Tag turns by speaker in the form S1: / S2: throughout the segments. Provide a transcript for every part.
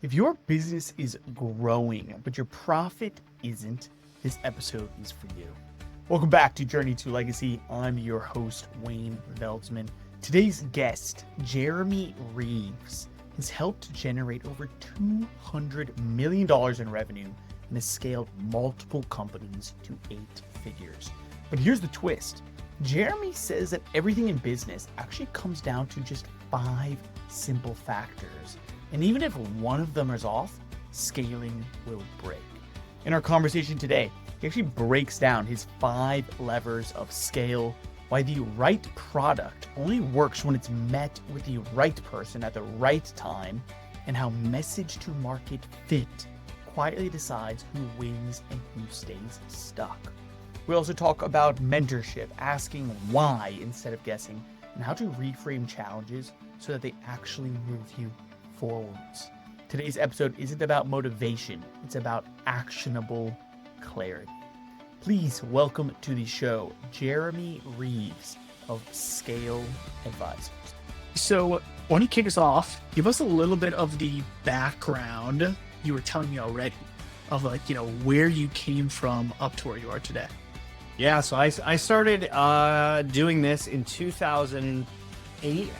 S1: If your business is growing, but your profit isn't, this episode is for you. Welcome back to Journey to Legacy. I'm your host, Wayne Veldsman. Today's guest, Jeremy Reeves, has helped generate over $200 million in revenue and has scaled multiple companies to 8 figures. But here's the twist. Jeremy says that everything in business actually comes down to just 5 simple factors. And even if one of them is off, scaling will break. In our conversation today, he actually breaks down his 5 levers of scale, why the right product only works when it's met with the right person at the right time, and how message to market fit quietly decides who wins and who stays stuck. We also talk about mentorship, asking why instead of guessing, and how to reframe challenges so that they actually move you forwards. Today's episode isn't about motivation, it's about actionable clarity. Please welcome to the show, Jeremy Reeves of Scale Advisors.
S2: So why don't you kick us off? Give us a little bit of the background you were telling me already of where you came from up to where you are today.
S3: Yeah, so I started doing this in 2008.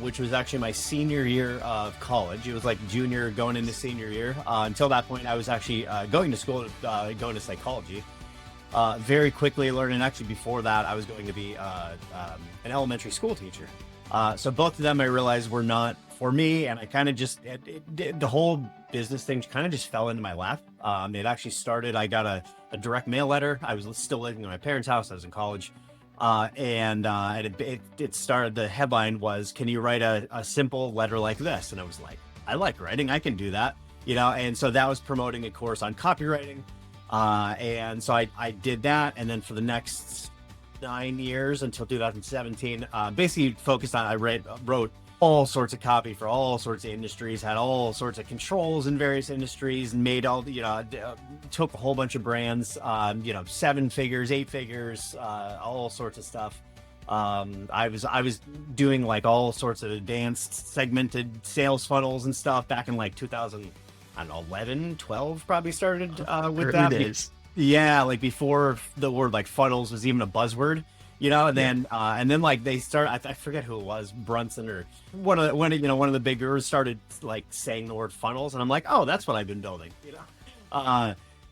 S3: Which was actually my senior year of college. It was like junior going into senior year. Until that point, I was actually going to school, going to psychology. Very quickly learning, actually before that, I was going to be an elementary school teacher. So both of them I realized were not for me, and I kind of just, the whole business thing kind of just fell into my lap. It actually started, I got a direct mail letter. I was still living in my parents' house. I was in college. It started, the headline was, can you write a simple letter like this? And I was like, I like writing, I can do that, and so that was promoting a course on copywriting. And so I did that. And then for the next 9 years until 2017, basically focused on, I wrote all sorts of copy for all sorts of industries, had all sorts of controls in various industries, and made all, took a whole bunch of brands, 7 figures, 8 figures, all sorts of stuff. I was doing like all sorts of advanced segmented sales funnels and stuff back in like 2000, I don't know, 11, 12 probably started with that. Yeah, like before the word like funnels was even a buzzword. And then like they start, I forget who it was, Brunson or one of the big gurus started like saying the word funnels, and I'm like, oh, that's what I've been building,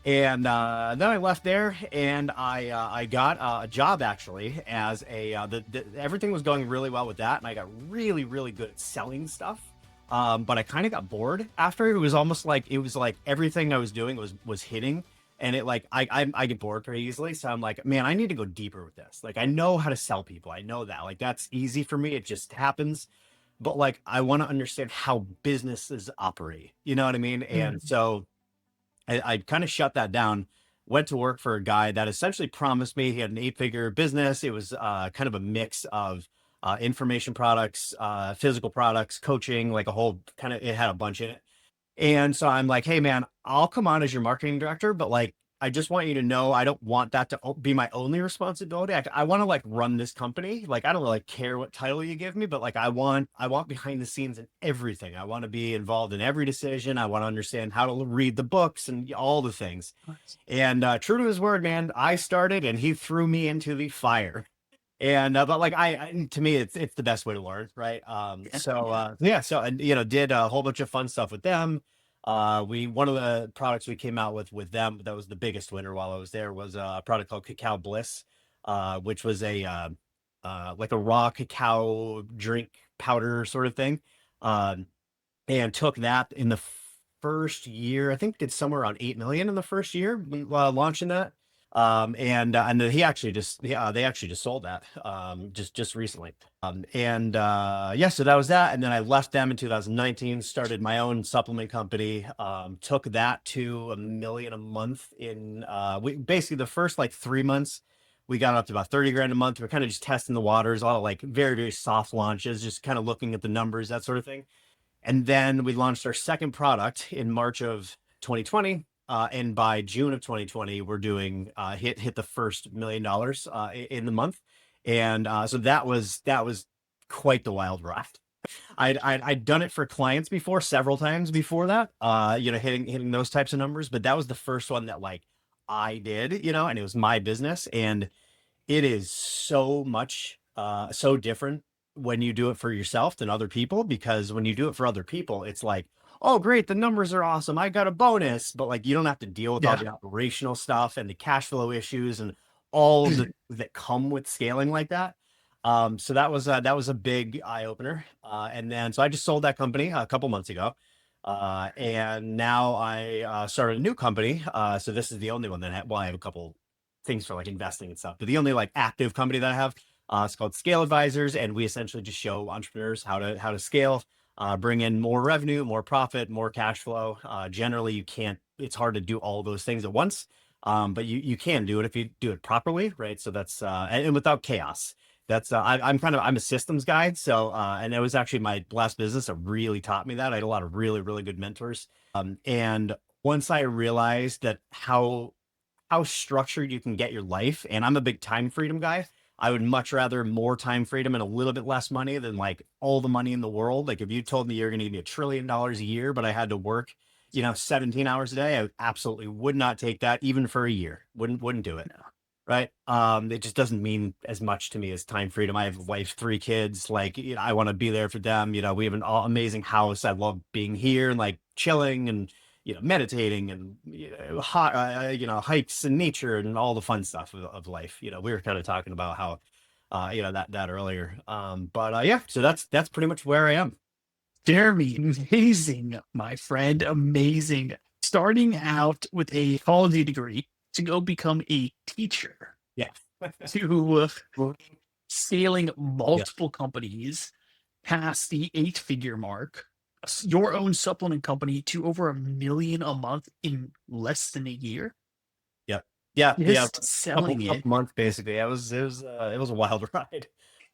S3: then I left there, and I got a job actually as everything was going really well with that, and I got really, really good at selling stuff. But I kind of got bored after. It was almost like everything I was doing was hitting. And it like, I get bored pretty easily. So I'm like, man, I need to go deeper with this. Like, I know how to sell people. I know that, like, that's easy for me. It just happens. But like, I want to understand how businesses operate. You know what I mean? And so I kind of shut that down, went to work for a guy that essentially promised me, he had an 8-figure business. It was kind of a mix of information products, physical products, coaching, like a whole kind of, it had a bunch in it. And so I'm like, hey, man, I'll come on as your marketing director, but like, I just want you to know, I don't want that to be my only responsibility. I want to like run this company. Like, I don't really care what title you give me, but like, I want behind the scenes in everything. I want to be involved in every decision. I want to understand how to read the books and all the things. And true to his word, man, I started and he threw me into the fire. And but like to me, it's the best way to learn, right? So did a whole bunch of fun stuff with them. One of the products we came out with them that was the biggest winner while I was there was a product called Cacao Bliss, which was like a raw cacao drink powder sort of thing. And took that in the first year, I think did somewhere around 8 million in the first year launching that. And then they actually just sold that just recently. So that was that. And then I left them in 2019, started my own supplement company, took that to 1 million a month in we basically the first like 3 months we got up to about 30 grand a month. We're kind of just testing the waters, all like very, very soft launches, just kind of looking at the numbers, that sort of thing. And then we launched our second product in March of 2020. And by June of 2020, we're doing hit the first $1 million in the month. And so that was quite the wild ride. I'd done it for clients before, several times before that, hitting those types of numbers, but that was the first one that like I did, and it was my business. And it is so much, so different when you do it for yourself than other people, because when you do it for other people, it's like, oh, great, the numbers are awesome. I got a bonus, but like you don't have to deal with all
S2: Yeah.
S3: the operational stuff and the cash flow issues and all of the that come with scaling like that. So that was a big eye opener. And then so I just sold that company a couple months ago. And now I started a new company. So this is the only one that I have a couple things for like investing and stuff, but the only like active company that I have, it's called Scale Advisors, and we essentially just show entrepreneurs how to scale, bring in more revenue, more profit, more cash flow. Generally, you can't. It's hard to do all those things at once, but you can do it if you do it properly, right? So that's and without chaos. That's I'm a systems guy, so and it was actually my last business that really taught me that. I had a lot of really really good mentors, and once I realized that how structured you can get your life. And I'm a big time freedom guy. I would much rather more time freedom and a little bit less money than like all the money in the world. Like if you told me you're going to give me $1 trillion a year, but I had to work, 17 hours a day, I absolutely would not take that even for a year. Wouldn't do it. Right. It just doesn't mean as much to me as time freedom. I have a wife, 3 kids. Like, I want to be there for them. We have an amazing house. I love being here and like chilling and meditating and hikes and nature and all the fun stuff of life. We were kind of talking about how that earlier. But yeah, so that's pretty much where I am.
S2: Jeremy, amazing, my friend, amazing. Starting out with a psychology degree to go become a teacher,
S3: Yeah.
S2: to scaling
S3: Yeah.
S2: multiple companies past the 8-figure mark, your own supplement company to over 1 million a month in less than a year,
S3: Yeah. Yeah. Yeah.
S2: just
S3: Couple,
S2: selling it
S3: couple months basically. It was a wild ride.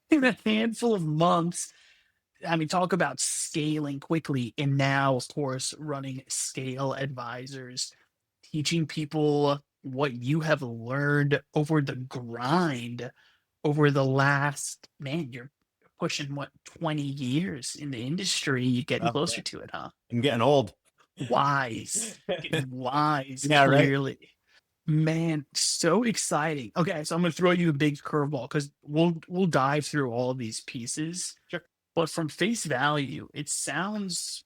S2: in a handful of months. I mean, talk about scaling quickly. And now, of course, running Scale Advisors, teaching people what you have learned over the grind over the last, man, you're pushing what, 20 years in the industry. You're getting
S3: Oh, yeah.
S2: closer to it, huh?
S3: I'm getting old.
S2: Wise, getting wise,
S3: Yeah. Right.
S2: clearly. Man, so exciting. Okay, so I'm gonna throw you a big curveball because we'll dive through all of these pieces.
S3: Sure.
S2: But from face value, it sounds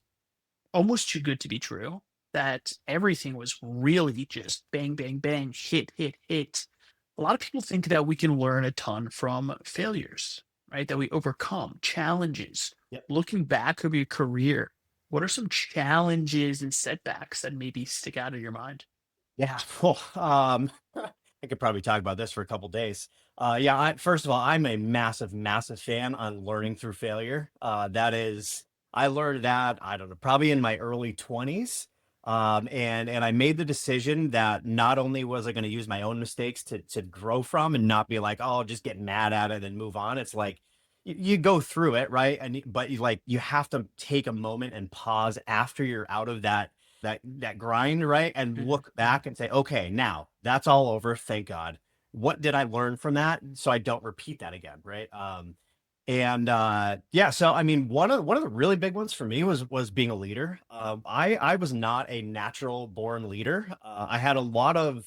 S2: almost too good to be true that everything was really just bang, bang, bang, hit, hit, hit. A lot of people think that we can learn a ton from failures, right? That we overcome challenges.
S3: Yep.
S2: Looking back over your career, what are some challenges and setbacks that maybe stick out of your mind?
S3: Yeah. Well, I could probably talk about this for a couple days. Yeah. First of all, I'm a massive, massive fan on learning through failure. I learned that, I don't know, probably in my early 20s. And I made the decision that not only was I going to use my own mistakes to grow from and not be like, oh, I'll just get mad at it and move on. It's like you go through it, right? But you have to take a moment and pause after you're out of that grind, right? And
S2: Mhm.
S3: look back and say, okay, now that's all over. Thank God. What did I learn from that? So I don't repeat that again, right? And yeah, so I mean, one of the really big ones for me was being a leader. I was not a natural born leader. I had a lot of,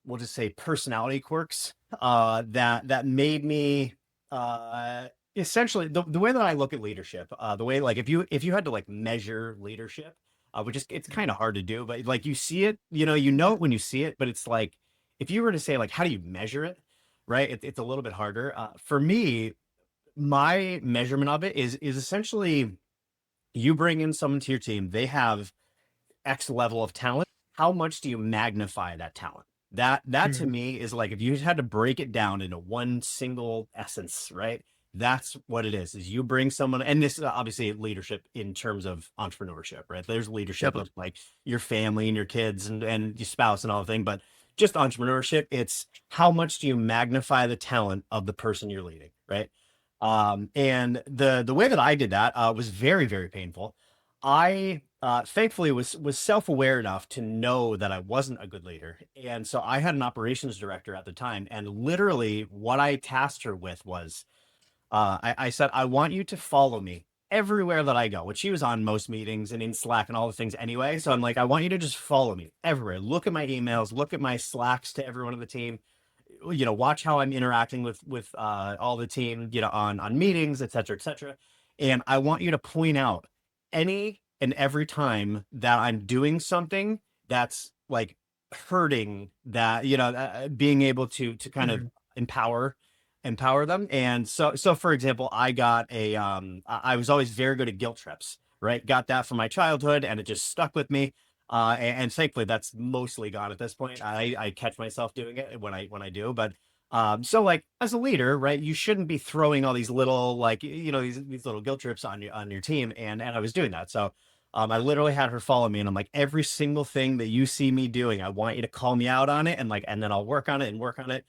S3: we'll just say, personality quirks that made me essentially the way that I look at leadership, the way, like, if you had to like measure leadership, which is, it's kind of hard to do, but like you see it, you know it when you see it, but it's like if you were to say like how do you measure it, right? It's a little bit harder. For me, my measurement of it is essentially you bring in someone to your team, they have X level of talent. How much do you magnify that talent? That to
S2: Mhm.
S3: me is like if you had to break it down into one single essence, right? That's what it is you bring someone, and this is obviously leadership in terms of entrepreneurship, right? There's leadership of
S2: Definitely.
S3: like your family and your kids and your spouse and all the thing, but just entrepreneurship, it's how much do you magnify the talent of the person you're leading, right? And the way that I did that was very, very painful. I thankfully was self-aware enough to know that I wasn't a good leader. And so I had an operations director at the time. And literally what I tasked her with was I said, I want you to follow me everywhere that I go, which she was on most meetings and in Slack and all the things anyway. So I'm like, I want you to just follow me everywhere. Look at my emails, look at my Slacks to everyone on the team, watch how I'm interacting with all the team, on meetings, et cetera, et cetera. And I want you to point out any and every time that I'm doing something that's like hurting that, being able to kind of
S2: Mhm.
S3: empower them. And so for example, I was always very good at guilt trips, right? Got that from my childhood and it just stuck with me. And thankfully that's mostly gone at this point. I catch myself doing it when I do, but so like as a leader, right, you shouldn't be throwing all these little like these little guilt trips on your team, and I was doing that. So I literally had her follow me, and I'm like, every single thing that you see me doing, I want you to call me out on it, and then I'll work on it and work on it.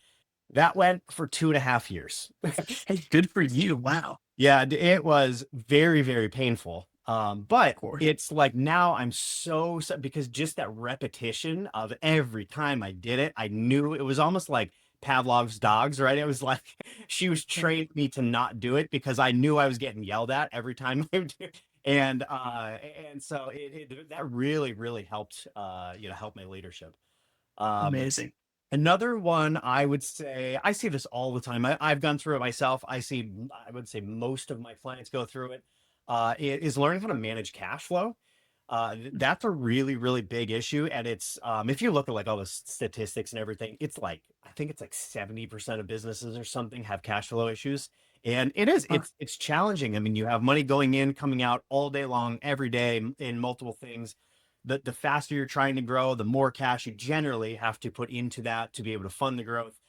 S3: That went for 2.5 years.
S2: Hey, good for you. Wow.
S3: Yeah, it was very, very painful.
S2: Of
S3: But
S2: course.
S3: it's like now I'm because just that repetition of every time I did it, I knew it was almost like Pavlov's dogs, right? It was like she was trained me to not do it because I knew I was getting yelled at every time I would do it. And so that really, really helped, help my leadership. Um,
S2: Amazing.
S3: Another one, I would say, I see this all the time. I've gone through it myself. I would say most of my clients go through it. Is learning how to manage cash flow. That's a really, really big issue. And it's, if you look at like all the statistics and everything, I think it's like 70% of businesses or something have cash flow issues. And
S2: Huh.
S3: it's challenging. I mean, you have money going in, coming out all day long, every day in multiple things. The faster you're trying to grow, the more cash you generally have to put into that to be able to fund the growth.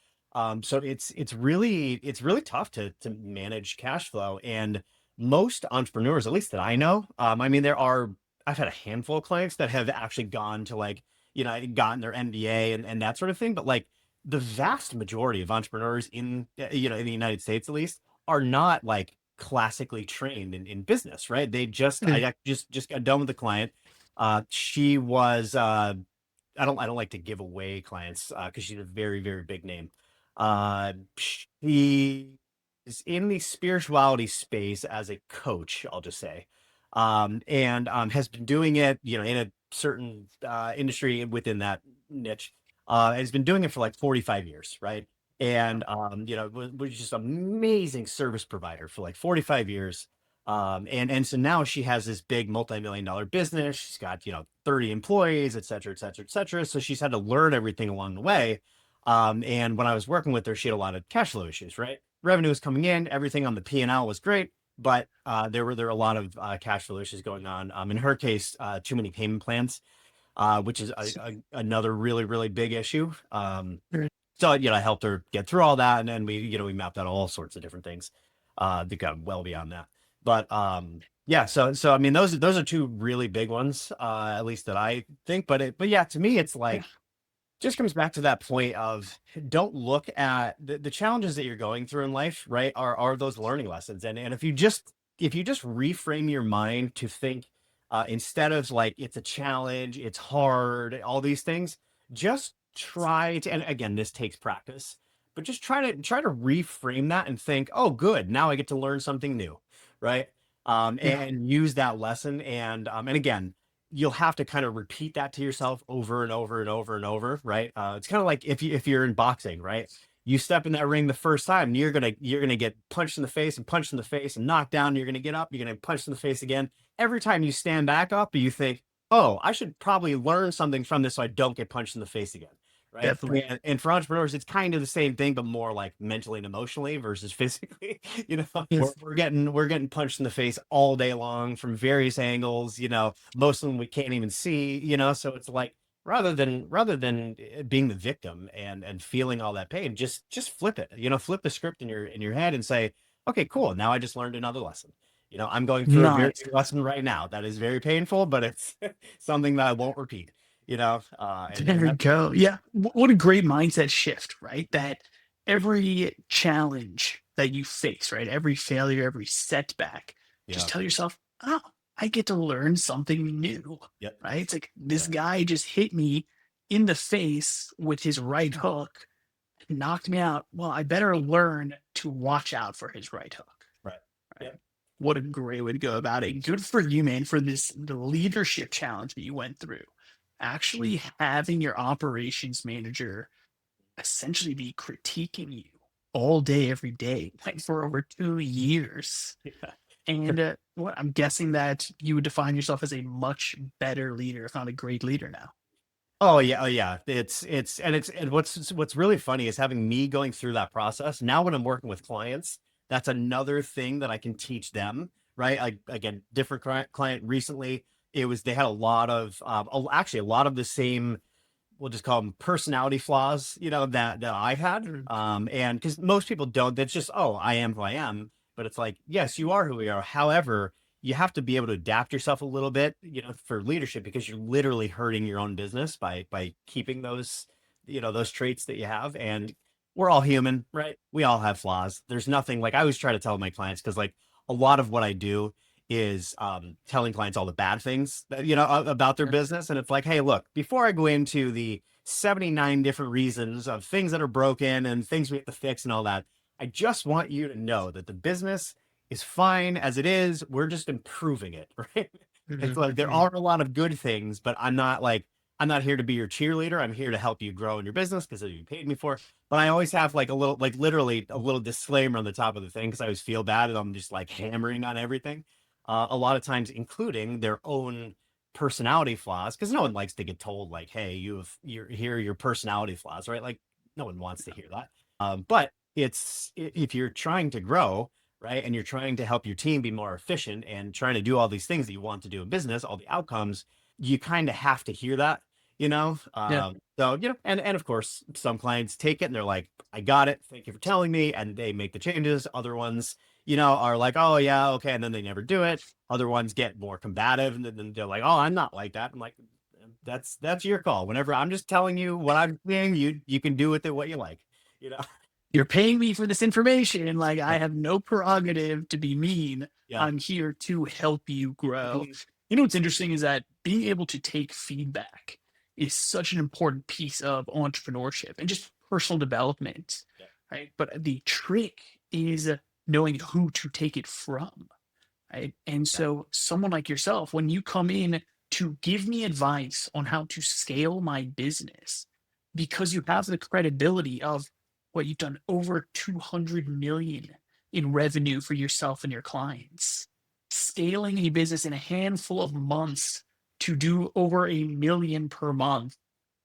S3: So it's really tough to manage cash flow. And most entrepreneurs, at least that I know, I mean, I've had a handful of clients that have actually gone to like, gotten their MBA and that sort of thing. But like the vast majority of entrepreneurs in the United States, at least, are not like classically trained in business, right?
S2: Yeah.
S3: I just got done with the client. She was, I don't like to give away clients because she's a very, very big name. She is in the spirituality space as a coach, I'll just say. And has been doing it, in a certain industry within that niche. Has been doing it for like 45 years, right? And was just an amazing service provider for like 45 years. And so now she has this big multi-million-dollar business. She's got, 30 employees, et cetera, et cetera, et cetera. So she's had to learn everything along the way. And when I was working with her, she had a lot of cash flow issues, right? Revenue was coming in, everything on the P&L was great, but there were a lot of cash flow issues going on. In her case, too many payment plans, which is another really, really big issue.
S2: Sure.
S3: So, I helped her get through all that. And then we mapped out all sorts of different things that got well beyond that. But yeah, so I mean, those are two really big ones, at least that I think. But yeah, to me, it's
S2: Yeah.
S3: like, just comes back to that point of don't look at the challenges that you're going through in life, right? Are those learning lessons. And if you just reframe your mind to think instead of like it's a challenge, it's hard, all these things, just try to, and again, this takes practice, but just try to reframe that and think, oh, good, now I get to learn something new, right?
S2: Yeah.
S3: And use that lesson. And again, you'll have to kind of repeat that to yourself over and over and over and over, right? It's kind of like if you're in boxing, right? You step in that ring the first time, and you're gonna get punched in the face and punched in the face and knocked down. And you're gonna get up, you're gonna get punched in the face again. Every time you stand back up, you think, "Oh, I should probably learn something from this so I don't get punched in the face again." Right.
S2: Definitely.
S3: And for entrepreneurs, it's kind of the same thing, but more like mentally and emotionally versus physically. We're,
S2: Yes.
S3: we're getting we're getting punched in the face all day long from various angles. Most of them we can't even see. So it's like rather than being the victim and feeling all that pain, just flip it. Flip the script in your head and say, okay, cool. Now I just learned another lesson. I'm going through a very
S2: Nice.
S3: big lesson right now that is very painful, but it's something that I won't repeat. And
S2: There we
S3: that's
S2: go. Yeah. What a great mindset shift, right? That every challenge that you face, right? Every failure, every setback, just
S3: yeah,
S2: tell yourself, oh, I get to learn something new,
S3: yep,
S2: right? It's like this
S3: yeah,
S2: guy just hit me in the face with his right hook, knocked me out. Well, I better learn to watch out for his right hook,
S3: right,
S2: right?
S3: yep.
S2: What a great way to go about it. Good for you, man, for the leadership challenge that you went through. Actually having your operations manager essentially be critiquing you all day, every day, like for over 2 years.
S3: Yeah.
S2: And what I'm guessing that you would define yourself as a much better leader, if not a great leader now.
S3: Oh yeah, oh yeah. And what's really funny is having me going through that process. Now when I'm working with clients, that's another thing that I can teach them, right? Again, different client recently, they had a lot of actually a lot of the same, we'll just call them personality flaws, that I had.
S2: Mm.
S3: And because most people don't, that's just, oh, I am who I am. But it's like, yes, you are who we are. However, you have to be able to adapt yourself a little bit, for leadership, because you're literally hurting your own business by keeping those, those traits that you have. And we're all human, right? We all have flaws. There's nothing, like I always try to tell my clients, because like a lot of what I do is telling clients all the bad things that, about their business. And it's like, hey, look, before I go into the 79 different reasons of things that are broken and things we have to fix and all that, I just want you to know that the business is fine as it is. We're just improving it, right? It's like there
S2: Mhm.
S3: are a lot of good things, but I'm not here to be your cheerleader. I'm here to help you grow in your business because you paid me for it. But I always have like a little, like literally a little disclaimer on the top of the thing, because I always feel bad and I'm just like hammering on everything. A lot of times, including their own personality flaws, because no one likes to get told like, "Hey, here are your personality flaws," right? Like, no one wants to hear that. But if you're trying to grow, right, and you're trying to help your team be more efficient and trying to do all these things that you want to do in business, all the outcomes, you kind of have to hear that, you know.
S2: Yeah.
S3: So and of course, some clients take it and they're like, "I got it. Thank you for telling me," and they make the changes. Other ones, are like, "Oh yeah, okay," and then they never do it. Other ones get more combative, and then they're like, "Oh, I'm not like that." I'm like, that's your call. Whenever I'm just telling you what I'm seeing, you can do with it what you like, you know.
S2: You're paying me for this information. Like,
S3: Yeah,
S2: I have no prerogative to be mean.
S3: yeah,
S2: I'm here to help you grow.
S3: mhm,
S2: You know what's interesting is that being able to take feedback is such an important piece of entrepreneurship and just personal development,
S3: yeah,
S2: right? But the trick is knowing who to take it from, right? And
S3: yeah,
S2: so, someone like yourself, when you come in to give me advice on how to scale my business, because you have the credibility of what you've done over 200 million in revenue for yourself and your clients, scaling a business in a handful of months to do over 1 million per month.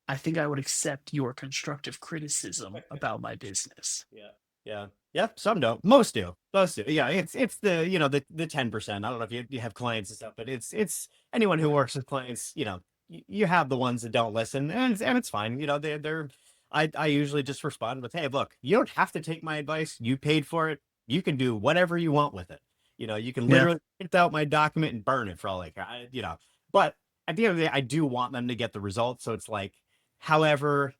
S2: I think I would accept your constructive criticism about my business.
S3: yeah, yeah, yeah. Some don't. Most do. Most do. Yeah, it's the the 10%. I don't know if you have clients and stuff, but it's anyone who works with clients. You have the ones that don't listen, and it's fine. They're. I usually just respond with, "Hey, look, you don't have to take my advice. You paid for it. You can do whatever you want with it. You can
S2: Yeah, of
S3: literally print out my document and burn it for all like But at the end of the day, I do want them to get the results. So it's like, however,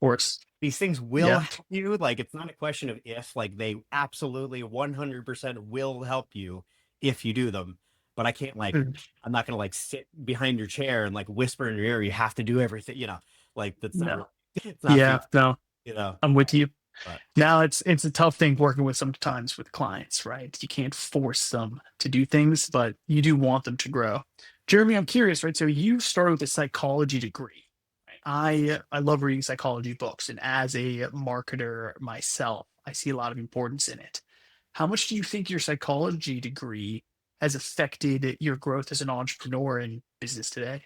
S2: course.
S3: these things will
S2: Yeah.
S3: help you. Like, it's not a question of if, like, they absolutely 100% will help you if you do them. But I can't, like,
S2: Mm.
S3: I'm not gonna like sit behind your chair and like whisper in your ear, you have to do everything, like that's not
S2: No.
S3: really, it's not
S2: Yeah.
S3: feasible,
S2: No,
S3: you know.
S2: I'm with you.
S3: But
S2: Now it's a tough thing working with sometimes with clients, right? You can't force them to do things, but you do want them to grow. Jeremy, I'm curious, right? So you started with a psychology degree. Right? I love reading psychology books, and as a marketer myself, I see a lot of importance in it. How much do you think your psychology degree has affected your growth as an entrepreneur in business today?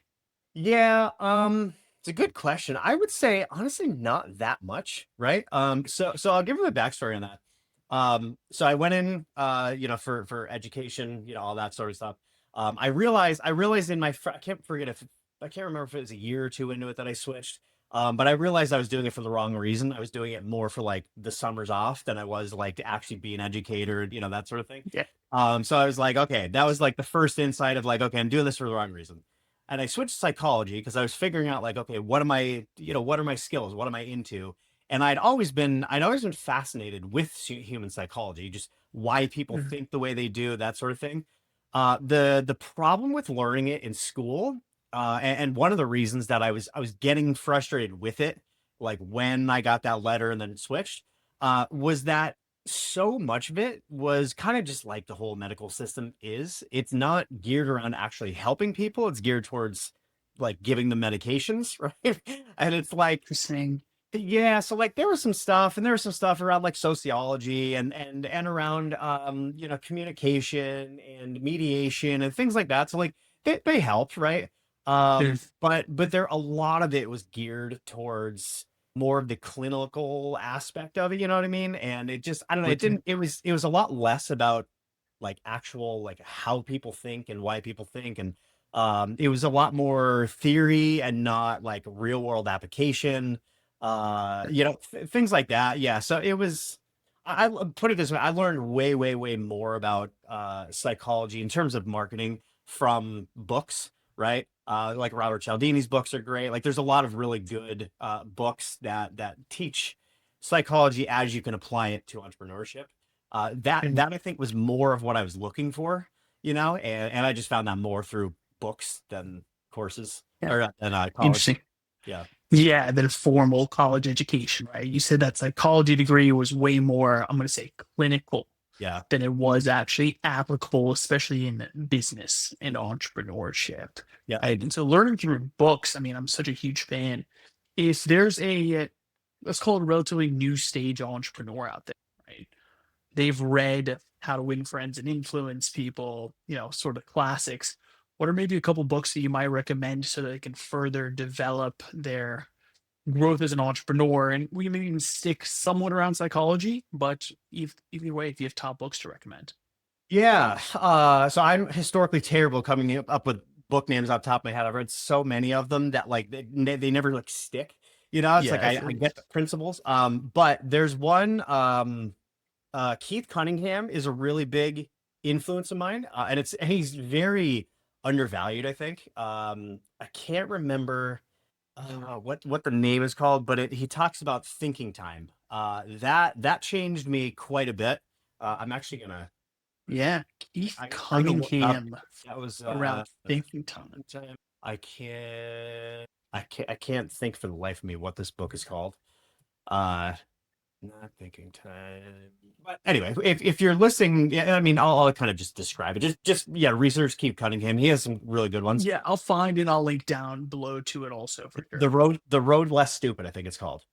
S3: yeah, it's a good question. I would say honestly not that much, right? So I'll give you the backstory on that. So I went in, for education, all that sort of stuff. I realized I can't forget if I can't remember if it was a year or two into it that I switched. But I realized I was doing it for the wrong reason. I was doing it more for like the summers off than I was like to actually be an educator, that sort of thing.
S2: Yeah.
S3: So I was like, okay, that was like the first insight of like, okay, I'm doing this for the wrong reason. And I switched to psychology because I was figuring out like, okay, what are my skills? What am I into? And I'd always been fascinated with human psychology, just why people
S2: Mhm.
S3: think the way they do, that sort of thing. The problem with learning it in school, and one of the reasons that I was getting frustrated with it, like when I got that letter and then switched, was that so much of it was kind of just like the whole medical system is. It's not geared around actually helping people. It's geared towards like giving them medications, right? And it's like,
S2: Interesting.
S3: yeah, so like there was some stuff, and there was some stuff around like sociology and around communication and mediation and things like that. So like they helped, right?
S2: There's
S3: But there a lot of it was geared towards more of the clinical aspect of it, you know what I mean? And it just, I don't know,
S2: with
S3: it was a lot less about like actual like how people think and why people think, and it was a lot more theory and not like real world application, things like that. Yeah, so it was, I put it this way, I learned way more about psychology in terms of marketing from books, right? Like Robert Cialdini's books are great. Like there's a lot of really good books that teach psychology as you can apply it to entrepreneurship. That I think was more of what I was looking for, and I just found that more through books than courses
S2: yeah,
S3: or than college.
S2: interesting.
S3: Yeah,
S2: Yeah, than formal college education, right? You said that psychology degree was way more, I'm going to say, clinical
S3: yeah,
S2: than it was actually applicable, especially in business and entrepreneurship.
S3: yeah,
S2: Right? And so learning through books, I mean, I'm such a huge fan. If there's let's call it a relatively new stage entrepreneur out there, right? They've read How to Win Friends and Influence People, sort of classics. What are maybe a couple books that you might recommend so that they can further develop their growth as an entrepreneur? And we may even stick somewhat around psychology, but either way, if you have top books to recommend.
S3: yeah. So I'm historically terrible coming up with book names off the top of my head. I've read so many of them that like they never like stick. It's like
S2: Yeah, I
S3: I
S2: feel you.
S3: get the principles. But there's one. Keith Cunningham is a really big influence of mine, and he's very undervalued, I think. I can't remember what the name is called, but he talks about thinking time. That changed me quite a bit. I'm actually gonna
S2: Yeah, Keith
S3: I'm gonna look up.
S2: Cunningham
S3: That was
S2: around thinking time.
S3: thinking time. I can't think for the life of me what this book is called. Uh, Not thinking time. But anyway, if you're listening, yeah, I mean, I'll kind of just describe it. Just yeah, research Keith Cunningham. He has some really good ones.
S2: Yeah, I'll find and I'll link down below to it also for sure.
S3: The road less stupid, I think it's called.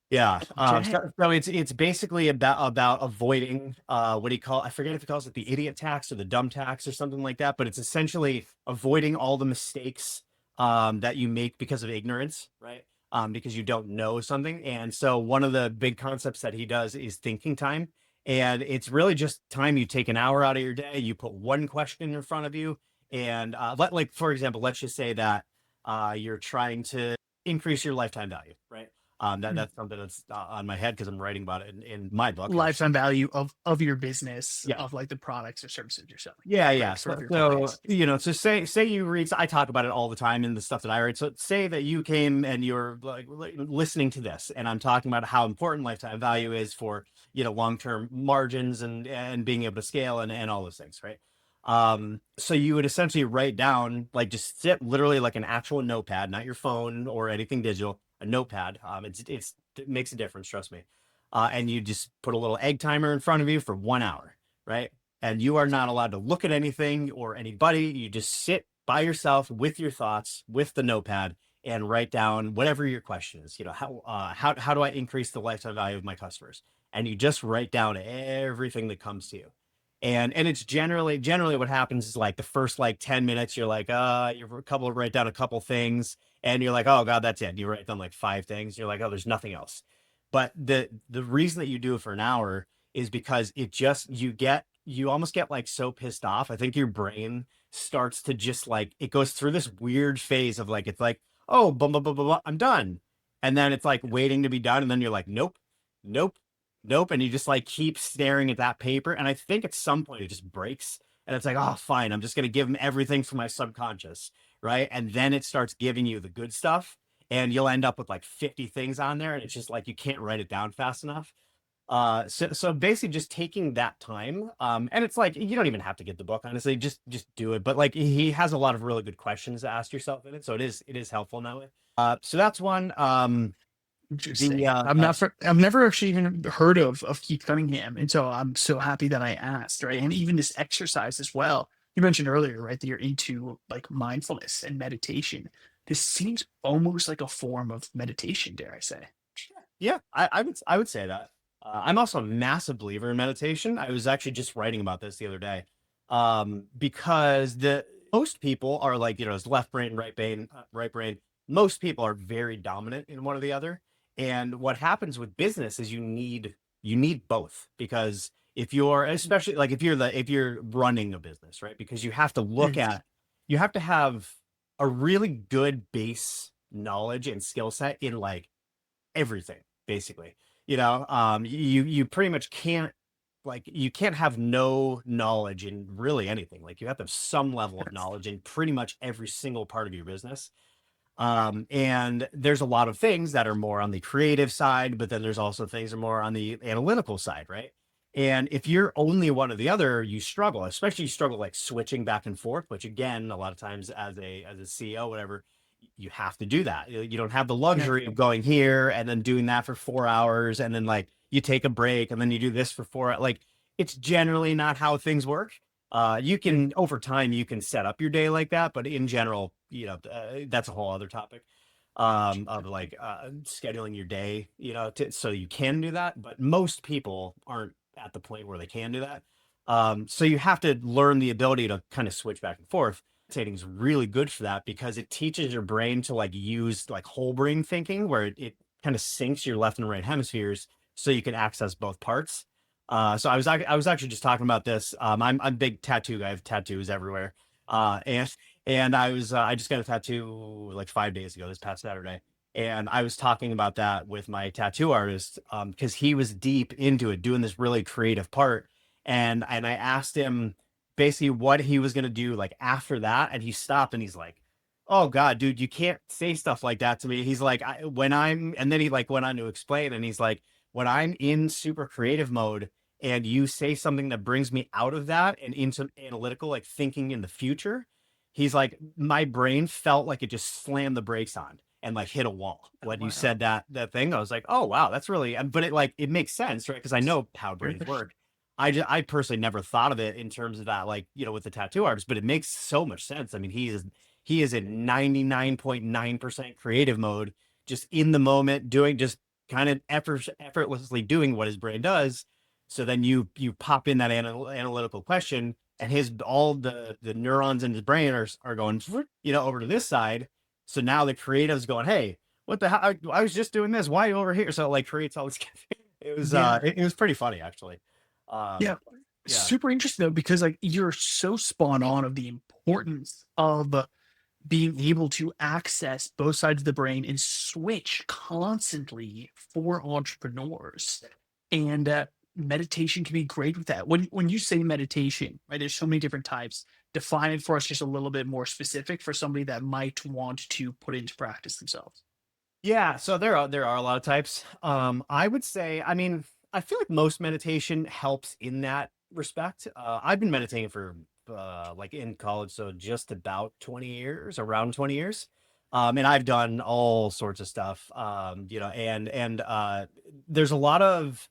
S3: Yeah.
S2: Okay.
S3: So it's basically about avoiding what he call, I forget if he calls it the idiot tax or the dumb tax or something like that, but it's essentially avoiding all the mistakes that you make because of ignorance, right? Because you don't know something. And so one of the big concepts that he does is thinking time. And it's really just time you take an hour out of your day, you put one question in front of you, and like for example, let's just say that you're trying to increase your lifetime value, right? That's something that's on my head because I'm writing about it in my book.
S2: Lifetime value of your business,
S3: Yeah,
S2: of like the products or services you're selling,
S3: yeah.
S2: correct? For your
S3: So
S2: clients.
S3: so say you read. I talk about it all the time in the stuff that I write. So say that you came and you're like listening to this, and I'm talking about how important lifetime value is for long term margins and being able to scale and all those things, right? So you would essentially write down, like, just sit literally like an actual notepad, not your phone or anything digital, a notepad. It makes a difference, trust me. And you just put a little egg timer in front of you for 1 hour, right? And you are not allowed to look at anything or anybody. You just sit by yourself with your thoughts, with the notepad, and write down whatever your question is. How do I increase the lifetime value of my customers? And you just write down everything that comes to you. And it's generally what happens is like the first like 10 minutes, you're like, write down a couple things, and you're like, oh God, that's it. You write down like five things. You're like, oh, there's nothing else. But the reason that you do it for an hour is because you almost get like so pissed off. I think your brain starts to just like, it goes through this weird phase of like, it's like, oh, blah, blah, blah, blah, blah, I'm done. And then it's like waiting to be done. And then you're like, nope, nope, nope. And you just like keep staring at that paper. And I think at some point it just breaks. And it's like, oh, fine. I'm just going to give them everything from my subconscious. Right. And then it starts giving you the good stuff. And you'll end up with like 50 things on there. And it's just like you can't write it down fast enough. So basically just taking that time, and it's like you don't even have to get the book, honestly, just do it. But like he has a lot of really good questions to ask yourself in it, so it is helpful in that way. So that's one. The
S2: Interesting. I've never actually even heard of Keith Cunningham, and so I'm so happy that I asked, right? And even this exercise as well. You mentioned earlier, right, that you're into like mindfulness and meditation. This seems almost like a form of meditation, dare I say?
S3: Yeah, I would say that. I'm also a massive believer in meditation. I was actually just writing about this the other day, because the most people are like, it's left brain, right brain, right brain. Most people are very dominant in one or the other. And what happens with business is you need both, because if you're, especially like if you're running a business, right? Because
S2: Mm.
S3: you have to have a really good base knowledge and skill set in like everything, basically. You pretty much can't, like, you can't have no knowledge in really anything. Like, you have to have some level of knowledge in pretty much every single part of your business. And there's a lot of things that are more on the creative side, but then there's also things that are more on the analytical side, right? And if you're only one or the other, you struggle, especially you struggle like switching back and forth, which again, a lot of times as a CEO, whatever, you have to do that. You don't have the
S2: Yeah.
S3: luxury of going here and then doing that for 4 hours, and then like you take a break and then you do this for like it's generally not how things work. You
S2: Mm.
S3: can, over time, you can set up your day like that, but in general, that's a whole other topic, of like scheduling your day, so you can do that. But most people aren't at the point where they can do that. So you have to learn the ability to kind of switch back and forth. Meditating is really good for that because it teaches your brain to like use like whole brain thinking, where it kind of syncs your left and right hemispheres so you can access both parts. So I was actually just talking about this. I'm a big tattoo guy. I have tattoos everywhere. And I just got a tattoo like 5 days ago, this past Saturday. And I was talking about that with my tattoo artist, because he was deep into it, doing this really creative part. And I asked him basically what he was gonna do like after that, and he stopped and he's like, "Oh God, dude, you can't say stuff like that to me." He's like, when I'm, and then he like went on to explain, and he's like, when I'm in super creative mode and you say something that brings me out of that and into analytical, like thinking in the future, he's like, my brain felt like it just slammed the brakes on and like hit a wall
S2: Oh,
S3: when you
S2: wow.
S3: said that thing. I was like, oh wow, that's really, but it like, it makes sense, right? Because I know how brains work. I personally never thought of it in terms of that, like, with the tattoo artist, but it makes so much sense. I mean, he is in 99.9% creative mode, just in the moment, doing just kind of effortlessly doing what his brain does. So then you pop in that analytical question, and his all the neurons in his brain are going, over to this side. So now the creative's going, hey, what the hell? I was just doing this. Why are you over here? So it like creates all this. It was
S2: Yeah.
S3: it was pretty funny, actually.
S2: Yeah.
S3: Yeah.
S2: Super interesting though, because like you're so spot on of the importance of being able to access both sides of the brain and switch constantly for entrepreneurs. And meditation can be great with that. When you say meditation, right, there's so many different types. Define it for us just a little bit more specific for somebody that might want to put into practice themselves.
S3: Yeah, so there are a lot of types. I would say, I mean, I feel like most meditation helps in that respect. I've been meditating for like in college, so just about 20 years, around 20 years. And I've done all sorts of stuff. And there's a lot of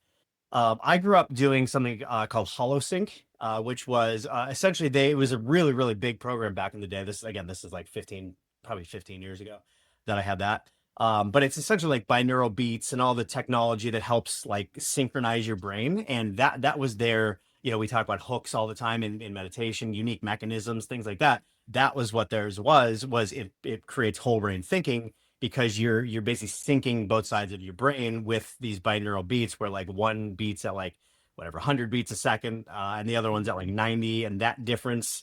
S3: I grew up doing something called HoloSync, which was essentially it was a really, really big program back in the day. This is like 15, probably 15 years ago that I had that. But it's essentially like binaural beats and all the technology that helps like synchronize your brain. And that was there. We talk about hooks all the time in meditation, unique mechanisms, things like that. That was what theirs was it creates whole brain thinking, because you're basically syncing both sides of your brain with these binaural beats, where like one beats at like whatever 100 beats a second, and the other one's at like 90, and that difference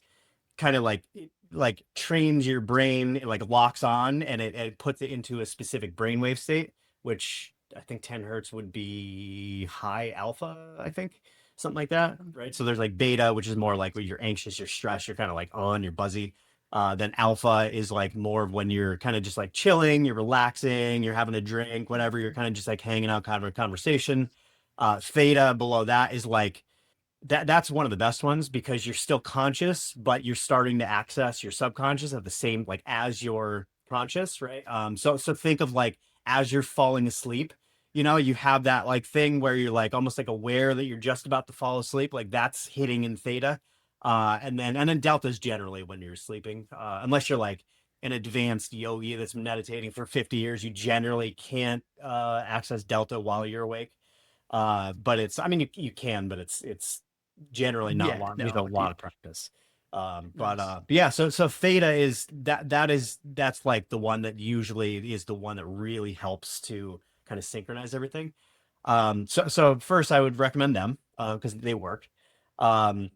S3: kind of like trains your brain, it like locks on, and it puts it into a specific brainwave state, which I think 10 hertz would be high alpha, I think, something like that, right? So there's like beta, which is more like when you're anxious, you're stressed, you're kind of like on, you're buzzy. Then alpha is like more of when you're kind of just like chilling, you're relaxing, you're having a drink, whatever, you're kind of just like hanging out, kind of a conversation. Theta below that is like that's one of the best ones, because you're still conscious, but you're starting to access your subconscious at the same, like, as your conscious, right? So think of like as you're falling asleep, you have that like thing where you're like almost like aware that you're just about to fall asleep. Like that's hitting in theta. And then delta is generally when you're sleeping, unless you're like an advanced yogi that's meditating for 50 years, you generally can't access delta while you're awake. But I mean, you can, but it's generally not
S2: Yeah,
S3: long. You
S2: no,
S3: know, a lot of practice.
S2: nice.
S3: But yeah, so theta is that's like the one that usually is the one that really helps to kind of synchronize everything. So first I would recommend them because they work. Um,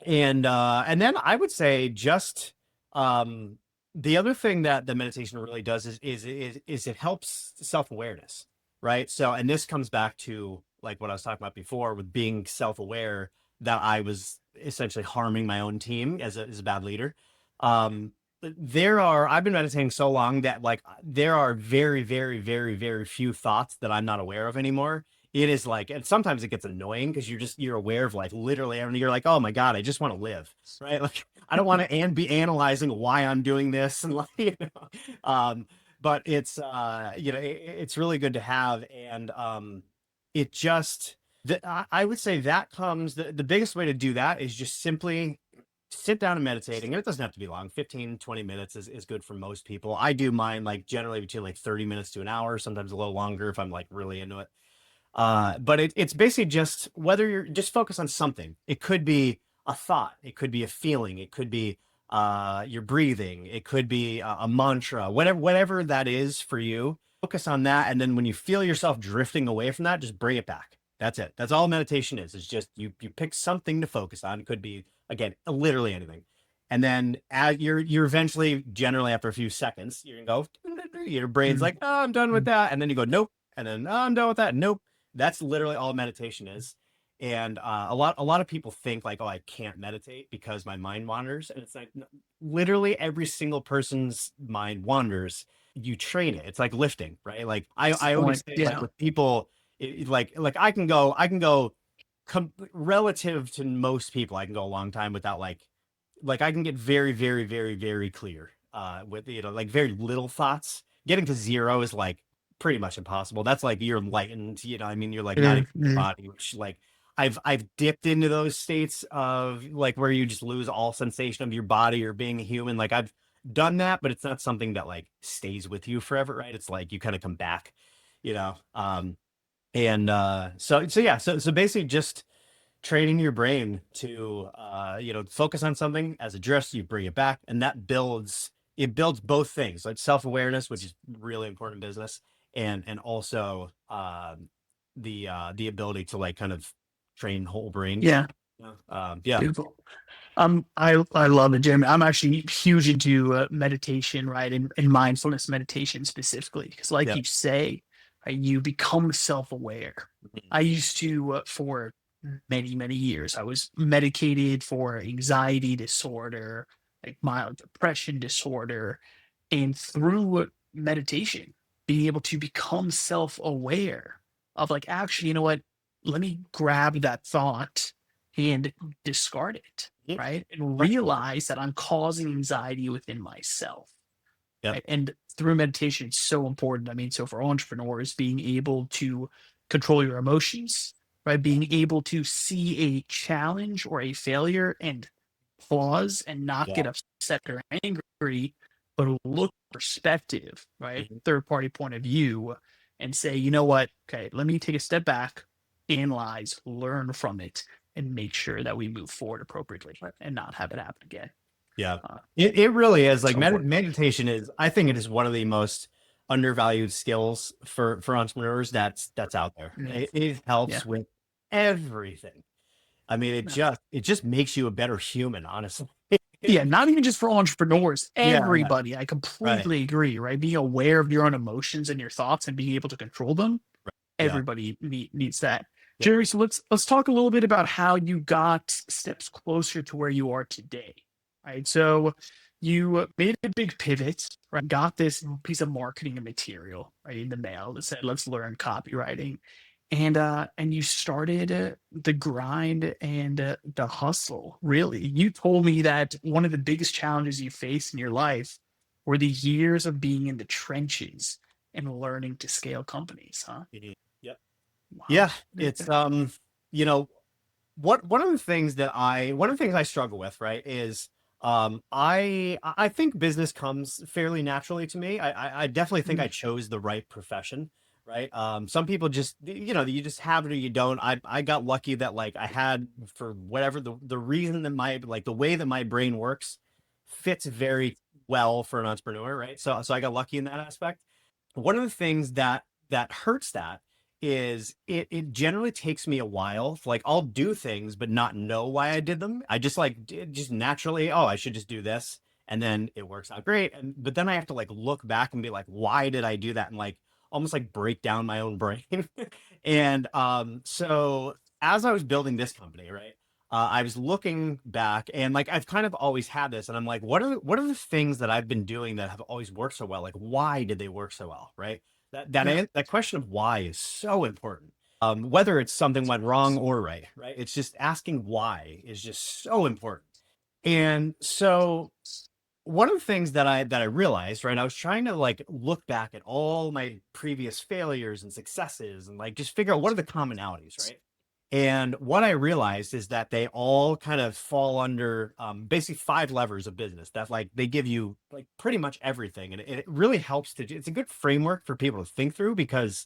S3: and then I would say just um the other thing that the meditation really does is it helps self-awareness, right? So and this comes back to like what I was talking about before with being self-aware that I was essentially harming my own team as a bad leader. um I've been meditating so long that like there are very very very very few thoughts that I'm not aware of anymore. It is like, and sometimes it gets annoying because you're aware of like literally, and you're like, oh my God, I just want to live, right? Like, I don't want to be analyzing why I'm doing this and like, but it's, it's really good to have. And it just, I would say that comes, the biggest way to do that is just simply sit down and meditating. And it doesn't have to be long. 15-20 minutes is good for most people. I do mine like generally between like 30 minutes to an hour, sometimes a little longer if I'm like really into it. But it's basically just whether you're just focus on something. It could be a thought, it could be a feeling, it could be your breathing, it could be a mantra, whatever that is for you. Focus on that, and then when you feel yourself drifting away from that, just bring it back. That's it. That's all meditation is. It's just you pick something to focus on. It could be again literally anything, and then as you're eventually generally after a few seconds you're gonna go your brain's like, oh, I'm done with that, and then you go nope, and then oh, I'm done with that, nope. That's literally all meditation is. And a lot of people think like, oh, I can't meditate because my mind wanders, and it's like literally every single person's mind wanders. You train it. It's like lifting, right? Like I always
S2: Point.
S3: say, like
S2: Yeah.
S3: with people, like I can go relative to most people, I can go a long time without like I can get very very very very clear with like very little thoughts. Getting to zero is like pretty much impossible. That's like you're enlightened, I mean, you're like
S2: It
S3: not in
S2: is.
S3: your body, which like I've dipped into those states of like where you just lose all sensation of your body or being a human. Like I've done that, but it's not something that like stays with you forever, right? It's like you kind of come back, you know. And so yeah, so basically just training your brain to focus on something as a drift, you bring it back, and that builds both things, like self-awareness, which is really important in business, and also the ability to like kind of train whole brain.
S2: Yeah.
S3: Yeah.
S2: Beautiful. I love it, Jeremy. I'm actually huge into meditation, right, and mindfulness meditation specifically, because, like
S3: Yeah.
S2: you say, right, you become self-aware.
S3: Mhm.
S2: I used to, for many many years, I was medicated for anxiety disorder, like mild depression disorder, and through meditation, being able to become self-aware of like, actually, you know what? Let me grab that thought and discard it,
S3: Yeah.
S2: right? And
S3: Right.
S2: realize that I'm causing anxiety within myself,
S3: Yep.
S2: right? And through meditation, it's so important. I mean, so for entrepreneurs, being able to control your emotions, right? Being able to see a challenge or a failure and pause and not
S3: Yeah.
S2: get upset or angry, but look perspective, right?
S3: Mhm.
S2: Third party point of view, and say, you know what? Okay, let me take a step back, analyze, learn from it, and make sure that we move forward appropriately and not have it happen again.
S3: Yeah.
S2: Uh,
S3: It really is like
S2: so important.
S3: meditation is, I think it is one of the most undervalued skills for entrepreneurs that's out there.
S2: Yeah.
S3: It
S2: Yeah.
S3: helps with everything. I mean, it
S2: No.
S3: just makes you a better human, honestly.
S2: Yeah, not even just for entrepreneurs,
S3: Yeah, yeah,
S2: everybody. I
S3: right.
S2: completely agree, right? Being aware of your own emotions and your thoughts and being able to control them,
S3: Yeah.
S2: everybody needs that.
S3: Yeah.
S2: Jerry, so let's talk a little bit about how you got steps closer to where you are today. Right. So you made a big pivot, right? Got this piece of marketing material right in the mail that said, let's learn copywriting. And you started the grind and the hustle. Really, you told me that one of the biggest challenges you faced in your life were the years of being in the trenches, and learning to scale companies, huh?
S3: Yep.
S2: Wow.
S3: Yeah, it's you know, one of the things that I struggle with, right, is I think business comes fairly naturally to me. I definitely think I chose the right profession, right? Some people just you just have it or you don't. I got lucky that like I had, for whatever the reason that my, like, the way that my brain works fits very well for an entrepreneur, right? So I got lucky in that aspect. One of the things that hurts that is it generally takes me a while. Like, I'll do things but not know why I did them. I just like just naturally, oh, I should just do this, and then it works out great. And but then I have to like look back and be like, why did I do that? And like almost like break down my own brain. And so as I was building this company, right, I was looking back, and like I've kind of always had this, and I'm like, what are the things that I've been doing that have always worked so well? Like, why did they work so well, right?
S2: Yeah.
S3: That question of why is so important. Whether it's something went wrong or right, right? It's just asking why is just so important. And so one of the things that I realized, right, I was trying to like look back at all my previous failures and successes and like just figure out what are the commonalities, right? And what I realized is that they all kind of fall under basically five levers of business that like they give you like pretty much everything. And it really helps it's a good framework for people to think through, because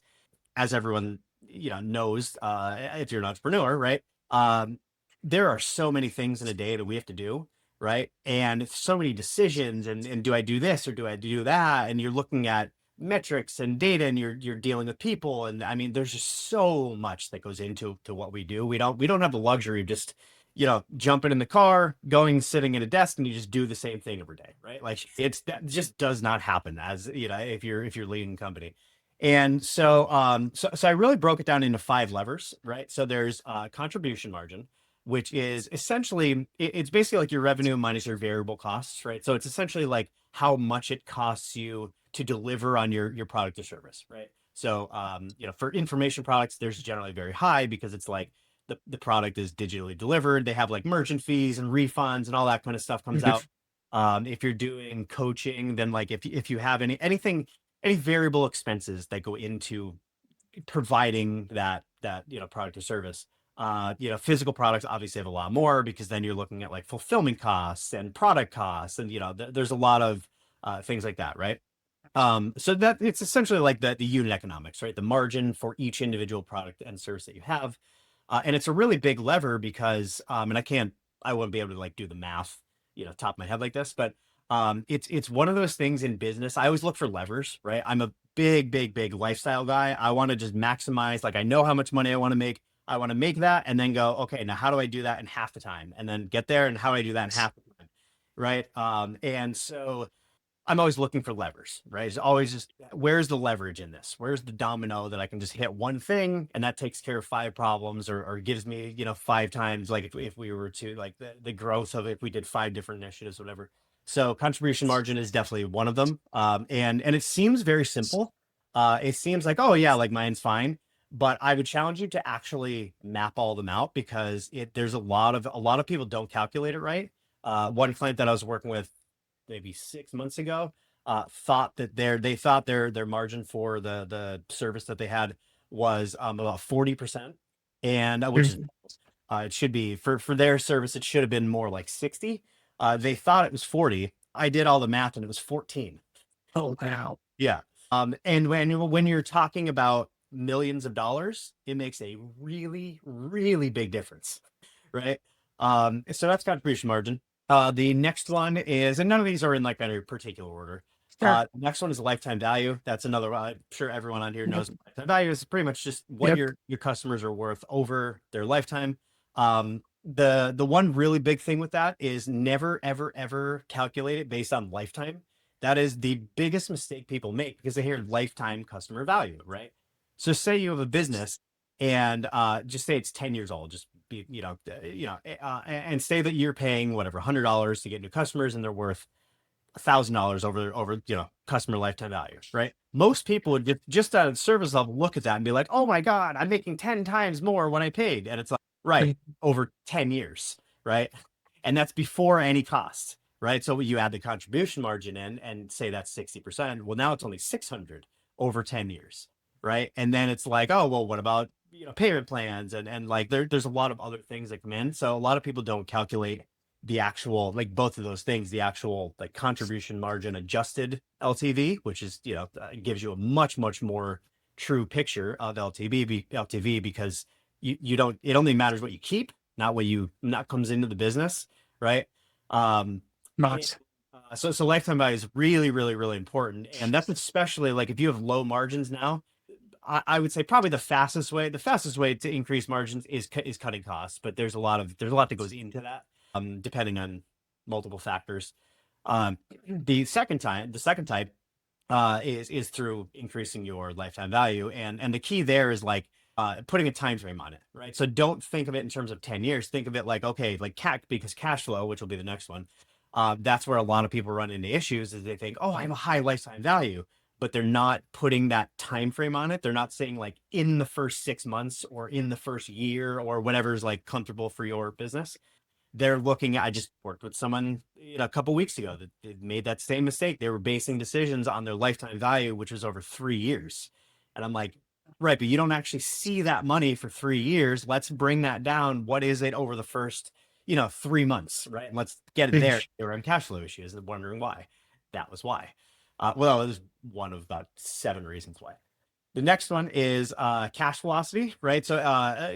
S3: as everyone knows, if you're an entrepreneur, right, um there are so many things in a day that we have to do, right, and it's so many decisions, and do I do this or do I do that, and you're looking at metrics and data, and you're dealing with people, and I mean there's just so much that goes into what we do. We don't have the luxury of just jumping in the car, going, sitting at a desk, and you just do the same thing every day, right? Like, that just does not happen, as if you're leading a company. And so I really broke it down into five levers, right? So there's contribution margin, which is essentially it's basically like your revenue minus your variable costs, right? So it's essentially like how much it costs you to deliver on your product or service, right? So for information products, there's generally very high, because it's like the product is digitally delivered. They have like merchant fees and refunds and all that kind of stuff comes out. If you're doing coaching, then like if you have any variable expenses that go into providing that product or service. Physical products obviously have a lot more, because then you're looking at like fulfillment costs and product costs, and there's a lot of things like that, right? So that it's essentially like the unit economics, right? The margin for each individual product and service that you have. And it's a really big lever, because and I wouldn't be able to like do the math, top of my head like this, but it's one of those things in business. I always look for levers, right? I'm a big lifestyle guy. I want to just maximize, like I know how much money I want to make. I want to make that and then go, okay, now how do I do that in half the time? And then get there, and how do I do that in half the time? Right. And so I'm always looking for levers, right? It's always just, where's the leverage in this? Where's the domino that I can just hit one thing and that takes care of five problems, or gives me, five times, like if we were to like the growth of it, if we did five different initiatives, whatever. So contribution margin is definitely one of them. And it seems very simple. It seems like, oh yeah, like mine's fine. But I would challenge you to actually map all of them out, because there's a lot of people don't calculate it right. One client that I was working with maybe 6 months ago thought that they thought their margin for the service that they had was about 40%, and which is it should be for their service, it should have been more like 60. They thought it was 40. I did all the math and it was 14.
S2: Oh, wow.
S3: Yeah. And when you're talking about millions of dollars, it makes a really, really big difference, right? So that's contribution margin. The next one is, and none of these are in like any particular order.
S2: Sure.
S3: Next one is lifetime value. That's another one. I'm sure everyone on here
S2: Yep.
S3: knows lifetime value is pretty much just what
S2: Yep.
S3: your customers are worth over their lifetime. The one really big thing with that is never, ever, ever calculate it based on lifetime. That is the biggest mistake people make, because they hear lifetime customer value, right? So say you have a business, and just say it's 10 years old, just be, and say that you're paying whatever, $100 to get new customers, and they're worth $1,000 over customer lifetime value, right? Most people would just out of service level look at that and be like, oh my God, I'm making 10 times more when I paid. And it's like, right, over 10 years, right? And that's before any cost, right? So you add the contribution margin in and say that's 60%. Well, now it's only 600 over 10 years, right? And then it's like, oh, well, what about, payment plans? And like there's a lot of other things that come in. So a lot of people don't calculate the actual, like both of those things, the actual like contribution margin adjusted LTV, which is, gives you a much, much more true picture of LTV because you don't, it only matters what you keep, not comes into the business, right? Um, and,
S2: Not.
S3: so lifetime value is really, really, really important. And that's especially like if you have low margins now, I would say probably the fastest way to increase margins is cutting costs, but there's a lot that goes into that, depending on multiple factors. Um, the second type is through increasing your lifetime value, and the key there is like putting a time frame on it, right? So don't think of it in terms of 10 years. Think of it like, okay, like because cash flow, which will be the next one. That's where a lot of people run into issues is they think, oh, I have a high lifetime value, but they're not putting that time frame on it. They're not saying like in the first 6 months or in the first year or whatever's like comfortable for your business. They're looking at, I just worked with someone, a couple weeks ago that made that same mistake. They were basing decisions on their lifetime value, which was over 3 years. And I'm like, right, but you don't actually see that money for 3 years. Let's bring that down. What is it over the first, 3 months, right? And let's get it there. They were on cash flow issues and wondering why. That was why. Well, it was one of about 7 reasons why. The next one is cash velocity, right? So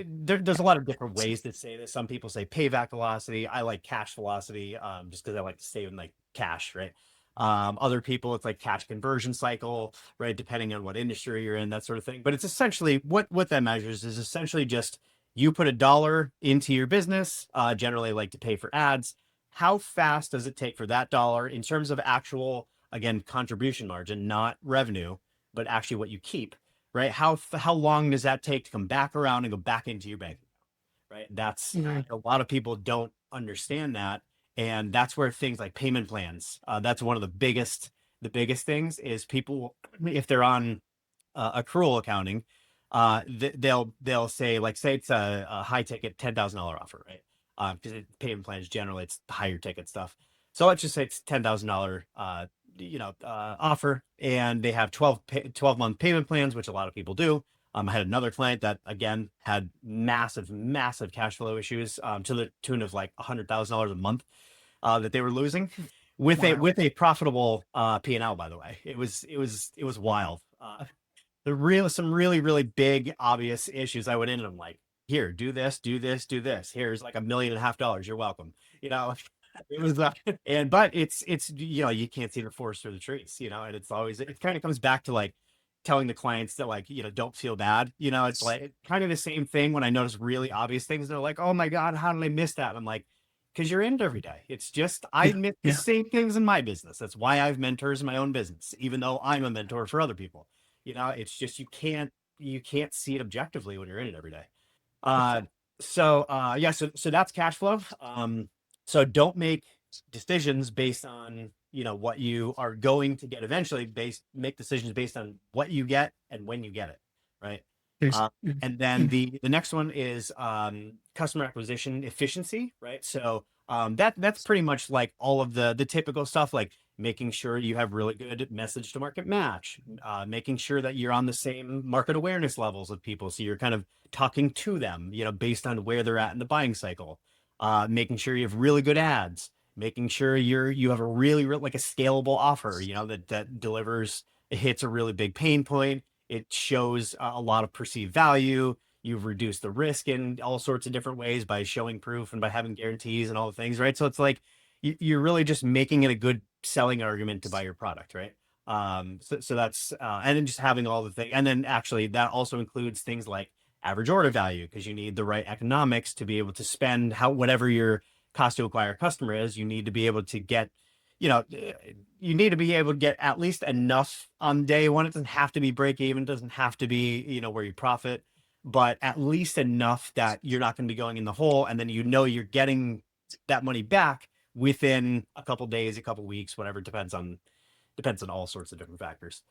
S3: there's a lot of different ways to say this. Some people say payback velocity. I like cash velocity just because I like to stay in like cash, right? Other people, it's like cash conversion cycle, right? Depending on what industry you're in, that sort of thing. But it's essentially what that measures is essentially just you put $1 into your business, generally like to pay for ads. How fast does it take for that dollar in terms of actual, again, contribution margin, not revenue, but actually what you keep? Right? How long does that take to come back around and go back into your bank account? Right? That's a lot of people don't understand that, and that's where things like payment plans. That's one of the biggest things is people if they're on accrual accounting, they'll say like say it's a high ticket $10,000 offer, right? Because payment plans generally it's higher ticket stuff. So let's just say it's $10,000 offer, and they have 12-month payment plans, which a lot of people do. I had another client that again had massive, massive cash flow issues to the tune of like $100,000 a month that they were losing with a profitable P&L. By the way, it was wild. Some really, really big, obvious issues. I went in and I'm like, here, do this, do this, do this. Here's like $1.5 million. You're welcome. It was, but it's, you can't see the forest through the trees, and it's always, it kind of comes back to like telling the clients that like, don't feel bad. It's like kind of the same thing when I notice really obvious things. They're like, oh my God, how did I miss that? I'm like, because you're in it every day. It's just, I admit the same things in my business. That's why I have mentors in my own business, even though I'm a mentor for other people. It's just, you can't see it objectively when you're in it every day. So that's cash flow. So don't make decisions based on, what you are going to get eventually. Make decisions based on what you get and when you get it, right? And then the next one is customer acquisition efficiency, right? So that's pretty much like all of the typical stuff, like making sure you have really good message to market match, making sure that you're on the same market awareness levels with people, so you're kind of talking to them, based on where they're at in the buying cycle, making sure you have really good ads, making sure you have a really like a scalable offer, that delivers, it hits a really big pain point. It shows a lot of perceived value. You've reduced the risk in all sorts of different ways by showing proof and by having guarantees and all the things, right? So it's like you're really just making it a good selling argument to buy your product, right? So that's and then just having all the things, and then actually that also includes things like average order value, because you need the right economics to be able to spend whatever your cost to acquire a customer is. You need to be able to get, you need to be able to get at least enough on day one. It doesn't have to be break even, doesn't have to be, where you profit, but at least enough that you're not going to be going in the hole. And then, you're getting that money back within a couple days, a couple weeks, whatever. Depends on all sorts of different factors.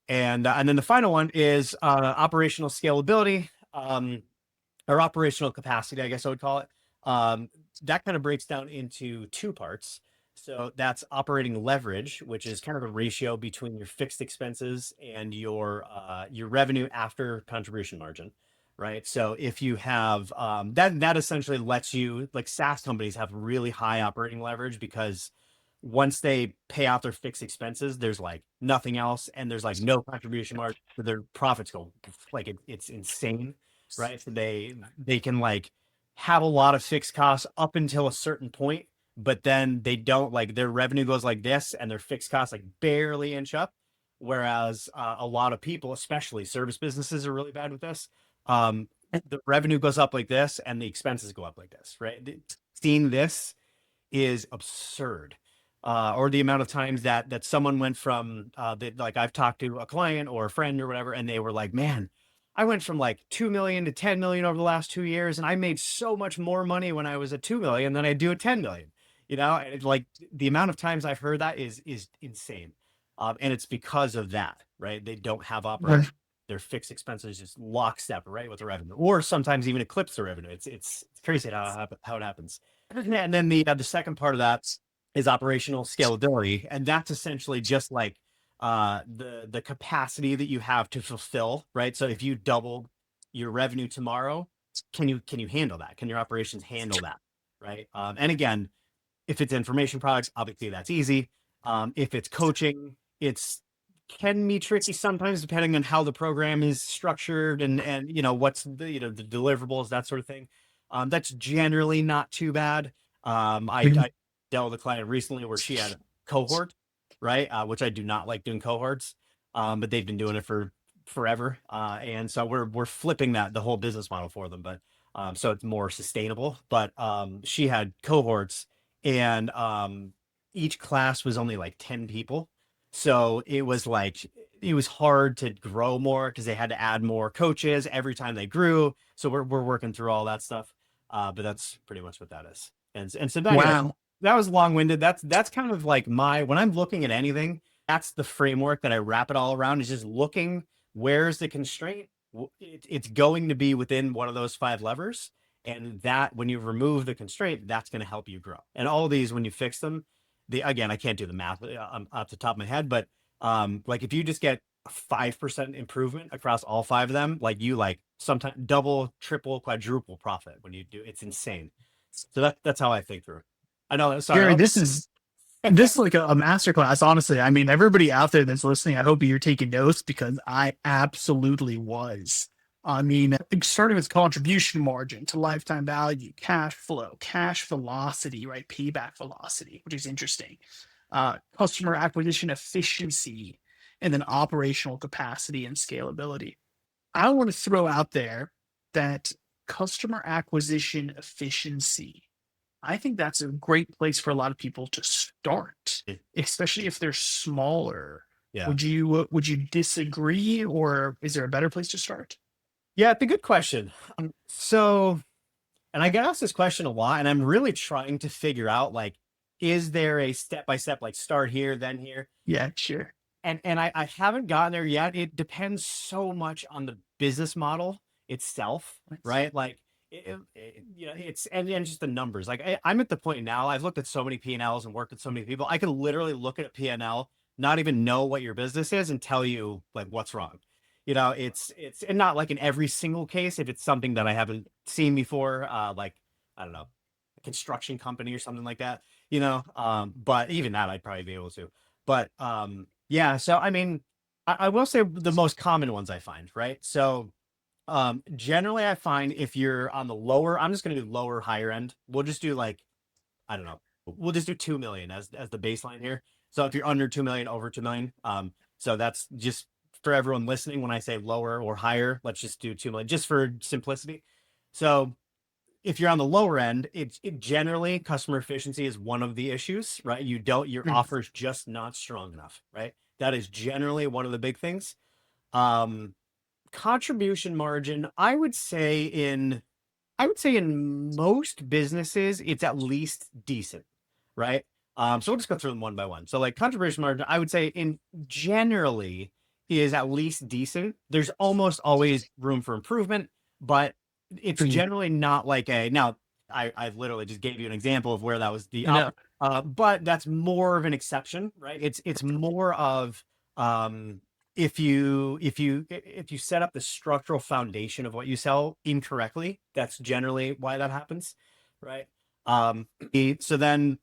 S3: And then the final one is operational scalability, or operational capacity, I guess I would call it. That kind of breaks down into two parts. So that's operating leverage, which is kind of the ratio between your fixed expenses and your revenue after contribution margin, right? So if you have that essentially lets you, like SaaS companies have really high operating leverage because once they pay out their fixed expenses, there's like nothing else, and there's like no contribution margin. So their profits go like it's insane, right? So they can like have a lot of fixed costs up until a certain point, but then they don't, like their revenue goes like this and their fixed costs like barely inch up. Whereas a lot of people, especially service businesses, are really bad with this. The revenue goes up like this and the expenses go up like this, right? Seeing this is absurd. Or the amount of times that someone went from that, like I've talked to a client or a friend or whatever, and they were like, man, I went from like 2 million to 10 million over the last 2 years, and I made so much more money when I was at 2 million than I do at 10 million. And it's like the amount of times I've heard that is insane. And it's because of that, right? They don't have operating.
S2: Right.
S3: Their fixed expenses just lockstep, right, with the revenue, or sometimes even eclipse the revenue. It's crazy how it happens. And then the second part of that is operational scalability, and that's essentially just like the capacity that you have to fulfill, right? So if you double your revenue tomorrow, can you handle that? Can your operations handle that, right? And again, if it's information products, obviously that's easy. If it's coaching, it's can be tricky sometimes depending on how the program is structured and what's the deliverables, that sort of thing. That's generally not too bad. I dealt with a client recently where she had a cohort, right? Which I do not like doing cohorts, but they've been doing it for forever, and so we're flipping the whole business model for them, but so it's more sustainable. But she had cohorts, and each class was only like 10 people, so it was hard to grow more because they had to add more coaches every time they grew. So we're working through all that stuff. But that's pretty much what that is. And so anyway,
S2: Wow.
S3: that was long-winded. That's kind of like when I'm looking at anything, that's the framework that I wrap it all around, is just looking, where's the constraint? It's going to be within one of those 5 levers. And that when you remove the constraint, that's going to help you grow. And all of these, when you fix them, again, I can't do the math off the top of my head, but like if you just get a 5% improvement across all 5 of them, like you sometimes double, triple, quadruple profit when you do. It's insane. So that's how I think through it. I know. Sorry.
S2: Gary, this is like a masterclass, honestly. I mean, everybody out there that's listening, I hope you're taking notes because I absolutely was. I mean, starting with contribution margin to lifetime value, cash flow, cash velocity, right? Payback velocity, which is interesting. Customer acquisition efficiency, and then operational capacity and scalability. I want to throw out there that customer acquisition efficiency, I think that's a great place for a lot of people to start, especially if they're smaller.
S3: Yeah.
S2: Would you disagree, or is there a better place to start?
S3: Yeah, it's a good question. So, and I get asked this question a lot, and I'm really trying to figure out, like, is there a step-by-step, like start here, then here?
S2: Yeah, sure.
S3: And I haven't gotten there yet. It depends so much on the business model itself, right? Like, it's and just the numbers. Like I'm at the point now, I've looked at so many P&Ls and worked with so many people. I can literally look at a P&L, not even know what your business is, and tell you like what's wrong. It's and not like in every single case. If it's something that I haven't seen before, like I don't know, a construction company or something like that, but even that I'd probably be able to. But yeah, so I mean, I will say the most common ones I find, right? So generally I find if you're on the lower, I'm just gonna do lower, higher end. We'll just do like, I don't know, we'll just do 2 million as the baseline here. So if you're under 2 million, over 2 million, so that's just for everyone listening. When I say lower or higher, let's just do 2 million just for simplicity. So if you're on the lower end, it generally customer efficiency is one of the issues, right? Your offer's just not strong enough, right? That is generally one of the big things. Contribution margin, I would say in most businesses, it's at least decent, right? So we'll just go through them one by one. So like contribution margin, I would say in generally is at least decent. There's almost always room for improvement, but it's generally not like now I literally just gave you an example of where that was the
S2: I know.
S3: but that's more of an exception, right? It's more of if you set up the structural foundation of what you sell incorrectly, that's generally why that happens, right? So then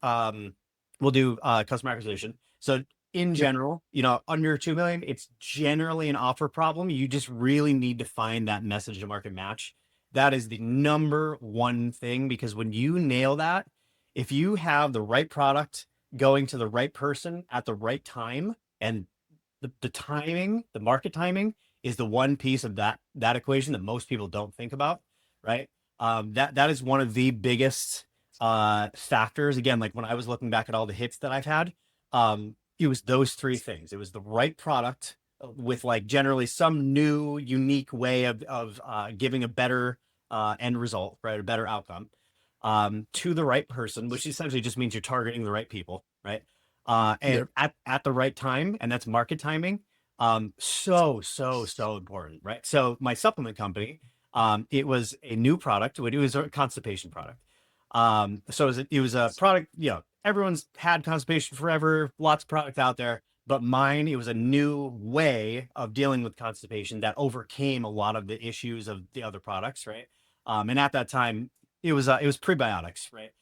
S3: we'll do customer acquisition. So in
S2: Yep.
S3: general, under 2 million, it's generally an offer problem. You just really need to find that message to market match. That is the number one thing, because when you nail that, if you have the right product going to the right person at the right time, and the timing, the market timing is the one piece of that equation that most people don't think about, right? That is one of the biggest factors. Again, like when I was looking back at all the hits that I've had, it was those three things. It was the right product with like generally some new unique way of giving a better end result, right? A better outcome to the right person, which essentially just means you're targeting the right people, right? And
S2: Yep.
S3: at the right time, and that's market timing. So important, right? So my supplement company, it was a new product. It was a constipation product. So it was a product, everyone's had constipation forever, lots of product out there, but mine, it was a new way of dealing with constipation that overcame a lot of the issues of the other products, right? And at that time, it was prebiotics, right?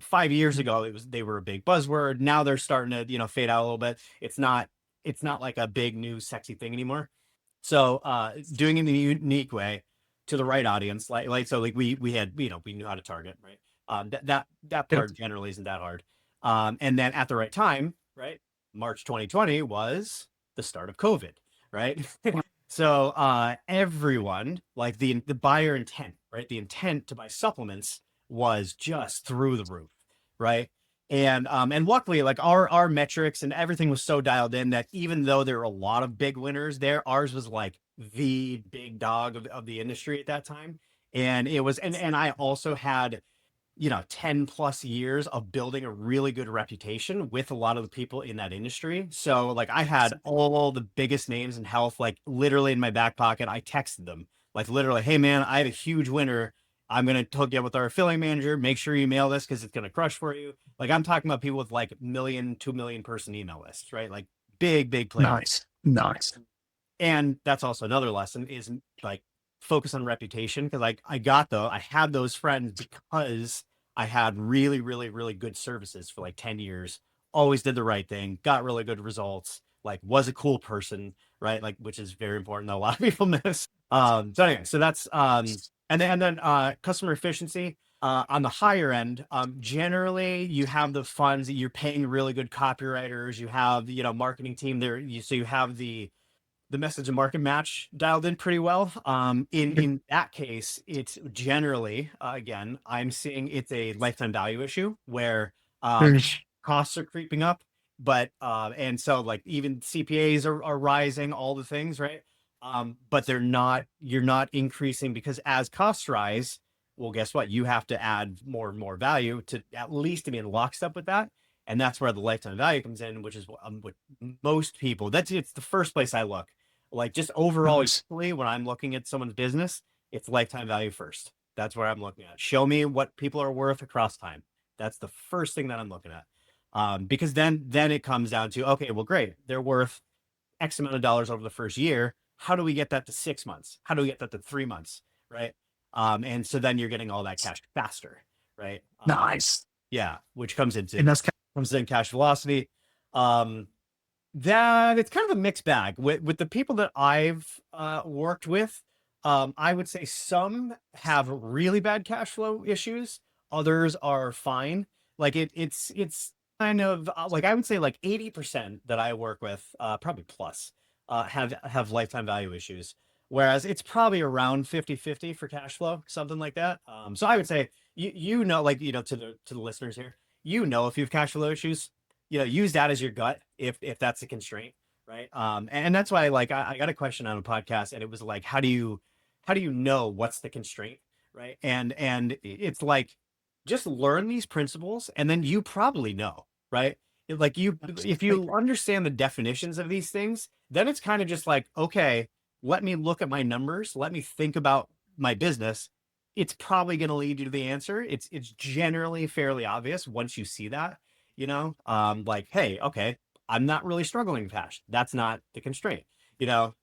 S3: 5 years ago, they were a big buzzword. Now they're starting to, fade out a little bit. It's not like a big new sexy thing anymore. So doing it in a unique way to the right audience, like we had, we knew how to target, right? That
S2: Yep.
S3: part generally isn't that hard. And then at the right time, right? March 2020 was the start of COVID, right? So everyone, like the buyer intent, right? The intent to buy supplements was just through the roof, right? And luckily, like our metrics and everything was so dialed in that even though there were a lot of big winners there, ours was like the big dog of the industry at that time. And it was, and I also had 10 plus years of building a really good reputation with a lot of the people in that industry. So like I had all the biggest names in health, like literally in my back pocket. I texted them like literally, hey man, I had a huge winner. I'm going to hook you up with our affiliate manager. Make sure you mail this because it's going to crush for you. Like I'm talking about people with like 1 million, 2 million person email lists, right? Like big players.
S2: Nice. Nice.
S3: And that's also another lesson is like focus on reputation, because like I had those friends because I had really good services for like 10 years, always did the right thing, got really good results, like was a cool person, right? Like, which is very important that a lot of people miss. So anyway, so that's and then customer efficiency. On the higher end, generally you have the funds that you're paying really good copywriters, you have, marketing team there. So you have the message and market match dialed in pretty well. In that case, it's generally again, I'm seeing it's a lifetime value issue where
S2: Yeesh.
S3: costs are creeping up, but and so like even CPAs are rising, all the things, right? But you're not increasing, because as costs rise, well, guess what? You have to add more and more value to at least to be in lockstep with that. And that's where the lifetime value comes in, which is what most people, it's the first place I look. Like just overall,
S2: Nice.
S3: usually when I'm looking at someone's business, it's lifetime value first. That's where I'm looking at. Show me what people are worth across time. That's the first thing that I'm looking at. Because then it comes down to, okay, well, great. They're worth X amount of dollars over the first year. How do we get that to 6 months? How do we get that to 3 months? Right. And so then you're getting all that cash faster. Right.
S2: Nice.
S3: Yeah. Which comes into
S2: And that's
S3: cash velocity. That it's kind of a mixed bag with the people that I've worked with. I would say some have really bad cash flow issues. Others are fine. Like it's kind of like I would say like 80% that I work with, probably plus, have lifetime value issues. Whereas it's probably around 50-50 for cash flow, something like that. So I would say like to the listeners here, if you have cash flow issues, use that as your gut if that's a constraint, right? And that's why like I got a question on a podcast, and it was like, how do you know what's the constraint, right? And it's like just learn these principles, and then you probably know, right? Like if you understand the definitions of these things, then it's kind of just like, okay, let me look at my numbers, let me think about my business, it's probably going to lead you to the answer. It's generally fairly obvious once you see that, like, hey, okay, I'm not really struggling cash. That's not the constraint, you know.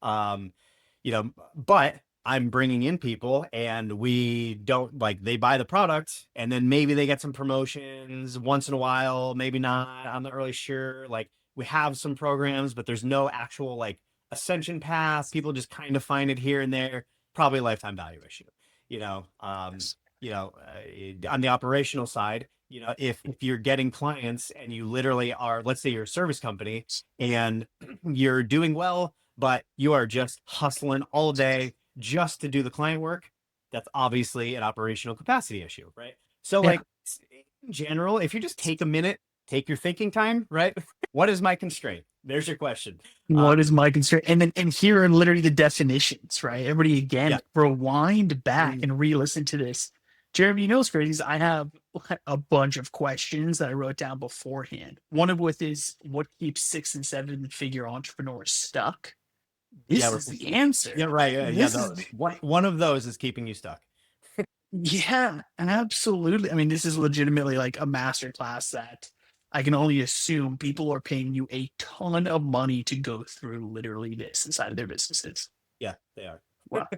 S3: But I'm bringing in people and we don't like they buy the product and then maybe they get some promotions once in a while, maybe not. I'm not really sure. Like we have some programs, but there's no actual like ascension path. People just kind of find it here and there. Probably a lifetime value issue you know um
S2: Yes.
S3: on the operational side, if you're getting clients and you literally are, let's say you're a service company and you're doing well, but you are just hustling all day just to do the client work, that's obviously an operational capacity issue, right? So
S2: Yeah.
S3: like in general, if you just take a minute, take your thinking time, right? What is my constraint? There's your question.
S2: What is my concern? And here are literally the definitions, right? Everybody
S3: Yeah.
S2: again, rewind back
S3: Mm.
S2: and re-listen to this. Jeremy, you know what's crazy is I have a bunch of questions that I wrote down beforehand. One of which is what keeps 6 and 7 figure entrepreneurs stuck?
S3: Yeah,
S2: This is the answer.
S3: yeah, right. Yeah,
S2: This is
S3: those. One of those is keeping you stuck.
S2: Yeah, absolutely. I mean, this is legitimately like a master class that I can only assume people are paying you a ton of money to go through literally this inside of their businesses.
S3: Yeah, they are.
S2: Wow.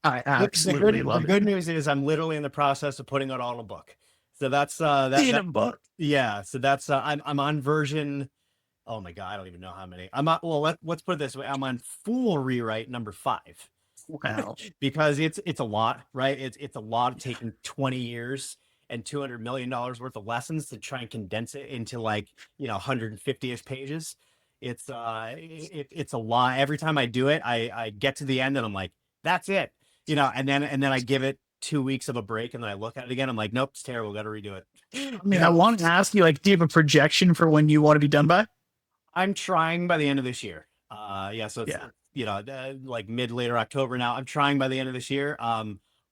S2: I
S3: The
S2: absolutely
S3: good the
S2: love it.
S3: good news is I'm literally in the process of putting it all in a book. So that's
S2: In
S3: that
S2: a book.
S3: yeah. So that's I'm on version. Oh my god, I don't even know how many. I'm on, well. Let's put it this way. I'm on full rewrite number 5
S2: Wow.
S3: because it's a lot, right? It's a lot of taking 20 years and $200 million worth of lessons to try and condense it into like 150-ish pages. It's a lot. Every time I do it, I get to the end and I'm like, that's it, and then I give it 2 weeks of a break and then I look at it again. I'm like, nope, it's terrible. Got to redo it.
S2: I mean, I wanted to ask you, like, do you have a projection for when you want to be done by?
S3: I'm trying by the end of this year. Yeah, so it's
S2: Yeah.
S3: like mid later October now. I'm trying by the end of this year.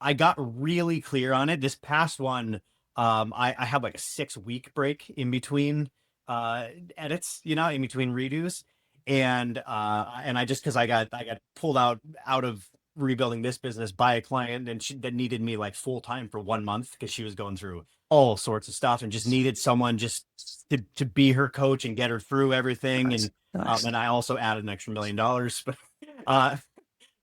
S3: I got really clear on it. This past one, I have like a 6 week break in between edits, in between redos, and I just because I got pulled out of rebuilding this business by a client and that needed me like full time for 1 month because she was going through all sorts of stuff and just needed someone just to be her coach and get her through everything.
S2: Nice.
S3: And
S2: Nice.
S3: and I also added an extra $1 million, uh,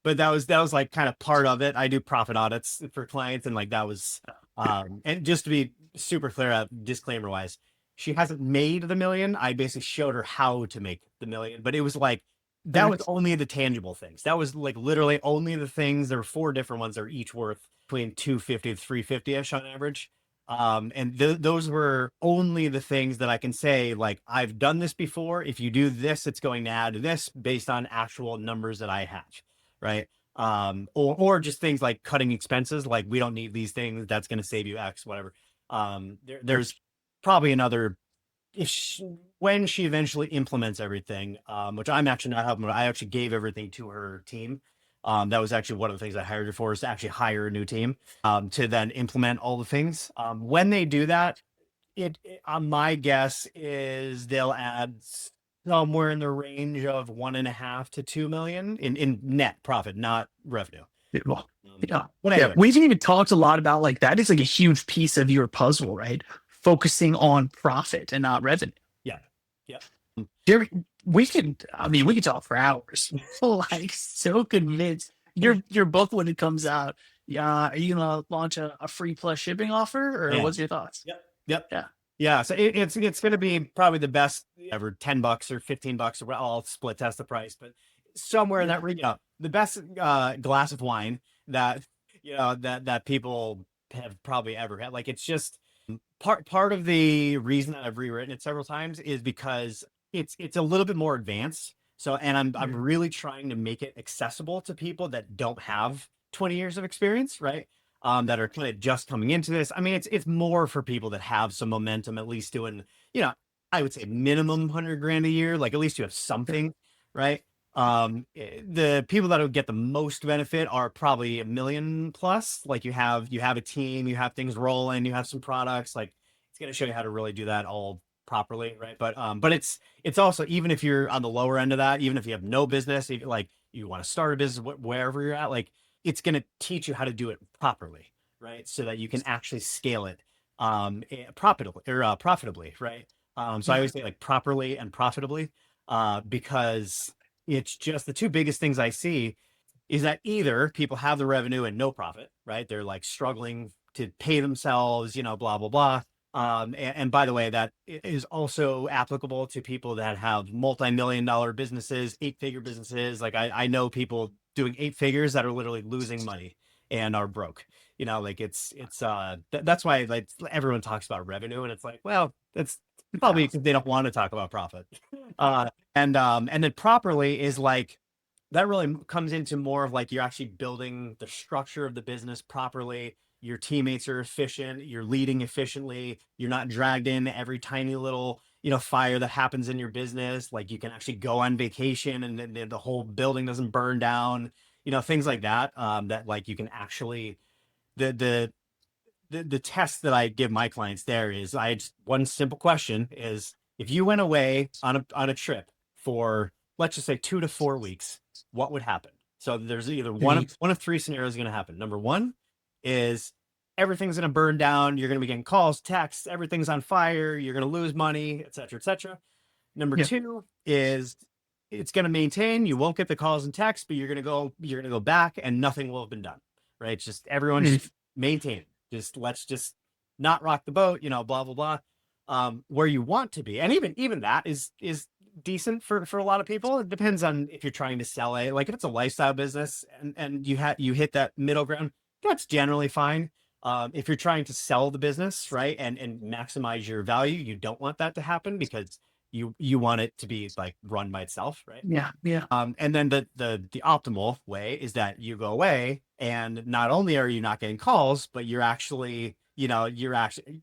S3: but that was like kind of part of it. I do profit audits for clients, and like that was, and just to be super clear, disclaimer wise, she hasn't made the million. I basically showed her how to make the million, but it was like that was
S2: Nice.
S3: only the tangible things. That was like literally only the things. There were 4 different ones that are each worth between 250 to 350 ish on average. And those were only the things that I can say, like, I've done this before. If you do this, it's going to add to this based on actual numbers that I have, right? Or just things like cutting expenses, like we don't need these things. That's going to save you X, whatever. There's probably another if she, when she eventually implements everything, which I'm actually not helping, I actually gave everything to her team. That was actually one of the things I hired her for is to actually hire a new team to then implement all the things. When they do that, my guess is they'll add somewhere in the range of 1.5 to 2 million in net profit, not revenue.
S2: Well, yeah.
S3: But
S2: Yeah.
S3: anyway,
S2: We've even talked a lot about like that is like a huge piece of your puzzle, right? Focusing on profit and not revenue.
S3: yeah, yeah.
S2: There, we could talk for hours. Like, so convinced. Your book when it comes out, yeah, are you gonna launch a free plus shipping offer, or
S3: Yeah.
S2: what's your thoughts?
S3: Yep. Yep.
S2: Yeah.
S3: Yeah. So it's going to be probably the best ever, $10 or $15, or I'll split test the price, but somewhere in that region, the best glass of wine that that people have probably ever had. Like it's just part of the reason that I've rewritten it several times is because it's a little bit more advanced. So, and I'm really trying to make it accessible to people that don't have 20 years of experience, right? That are kind of just coming into this. I mean, it's more for people that have some momentum, at least doing, I would say minimum 100 grand a year. Like at least you have something, right? The people that would get the most benefit are probably 1 million plus. Like you have a team, you have things rolling, you have some products. Like it's going to show you how to really do that all properly, right? But it's also, even if you're on the lower end of that, even if you have no business, if, like you want to start a business wherever you're at, like it's going to teach you how to do it properly, right? So that you can actually scale it profitably, right? So I
S2: Yeah.
S3: always say like properly and profitably, because it's just the two biggest things I see is that either people have the revenue and no profit, right? They're like struggling to pay themselves, blah, blah, blah. And by the way, that is also applicable to people that have multi-million dollar businesses, 8-figure businesses. Like I know people doing 8 figures that are literally losing money and are broke. Like that's why like everyone talks about revenue, and it's like, well, that's probably
S2: Yeah.
S3: because they don't want to talk about profit. And then properly is like that really comes into more of like you're actually building the structure of the business properly. Your teammates are efficient. You're leading efficiently. You're not dragged in every tiny little, fire that happens in your business. Like you can actually go on vacation and then the whole building doesn't burn down, things like that. That like you can actually, the the test that I give my clients there is I just one simple question is if you went away on a trip for let's just say 2 to 4 weeks, what would happen? So there's either one of
S2: Right.
S3: one of three scenarios going to happen. Number one is everything's going to burn down. You're going to be getting calls, texts, everything's on fire. You're going to lose money, et cetera, et cetera. Number
S2: Yeah.
S3: two is it's going to maintain. You won't get the calls and texts, but you're going to go back and nothing will have been done. Right? It's just everyone just
S2: Mm.
S3: maintain. Let's just not rock the boat, blah blah blah. Where you want to be, and even that is decent for a lot of people. It depends on if you're trying to sell like if it's a lifestyle business and you hit that middle ground, that's generally fine. If you're trying to sell the business, right, and maximize your value, you don't want that to happen because you want it to be like run by itself, right?
S2: Yeah. Yeah.
S3: And then the optimal way is that you go away and not only are you not getting calls, but you're actually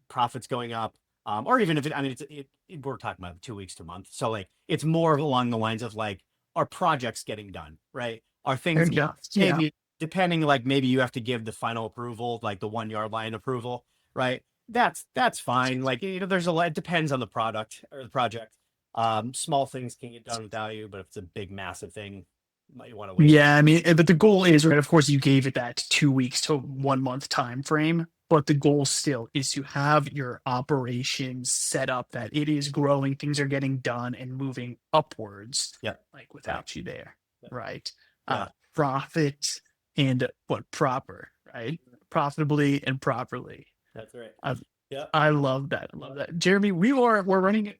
S3: profits going up. Or even if we're talking about 2 weeks to a month. So like, it's more along the lines of like, are projects getting done, right? Are things
S2: Yeah. Yeah.
S3: maybe depending, like maybe you have to give the final approval, like the 1 yard line approval, right? That's fine. Like, there's a lot, it depends on the product or the project. Small things can get done with value, but if it's a big, massive thing, you might want to wait.
S2: Yeah, I mean, but the goal is right. Of course, you gave it that 2 weeks to 1 month time frame, but the goal still is to have your operations set up that it is growing, things are getting done and moving upwards,
S3: Yeah,
S2: like
S3: yeah,
S2: without you there,
S3: yeah,
S2: right?
S3: yeah.
S2: Profit and what proper, right? Profitably and properly.
S3: That's right.
S2: I
S3: Yeah.
S2: I love that. I love that, Jeremy. We're running it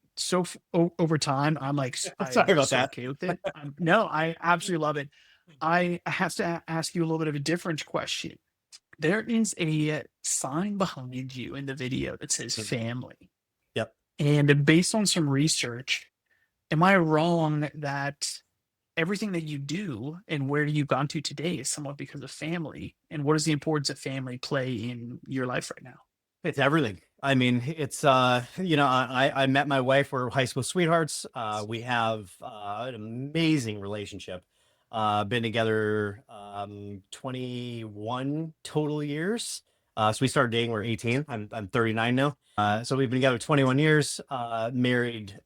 S2: over time. I
S3: Sorry
S2: am
S3: about
S2: so
S3: that.
S2: okay with it. No, I absolutely love it. I have to ask you a little bit of a different question. There is a sign behind you in the video that says family.
S3: Yep.
S2: And based on some research, am I wrong that everything that you do and where you've gone to today is somewhat because of family? And what does the importance of family play in your life right now?
S3: It's everything. I mean, it's I met my wife. We're high school sweethearts. We have an amazing relationship. Been together 21 total years. So we started dating when we were 18. I'm 39 now. So we've been together 21 years. Married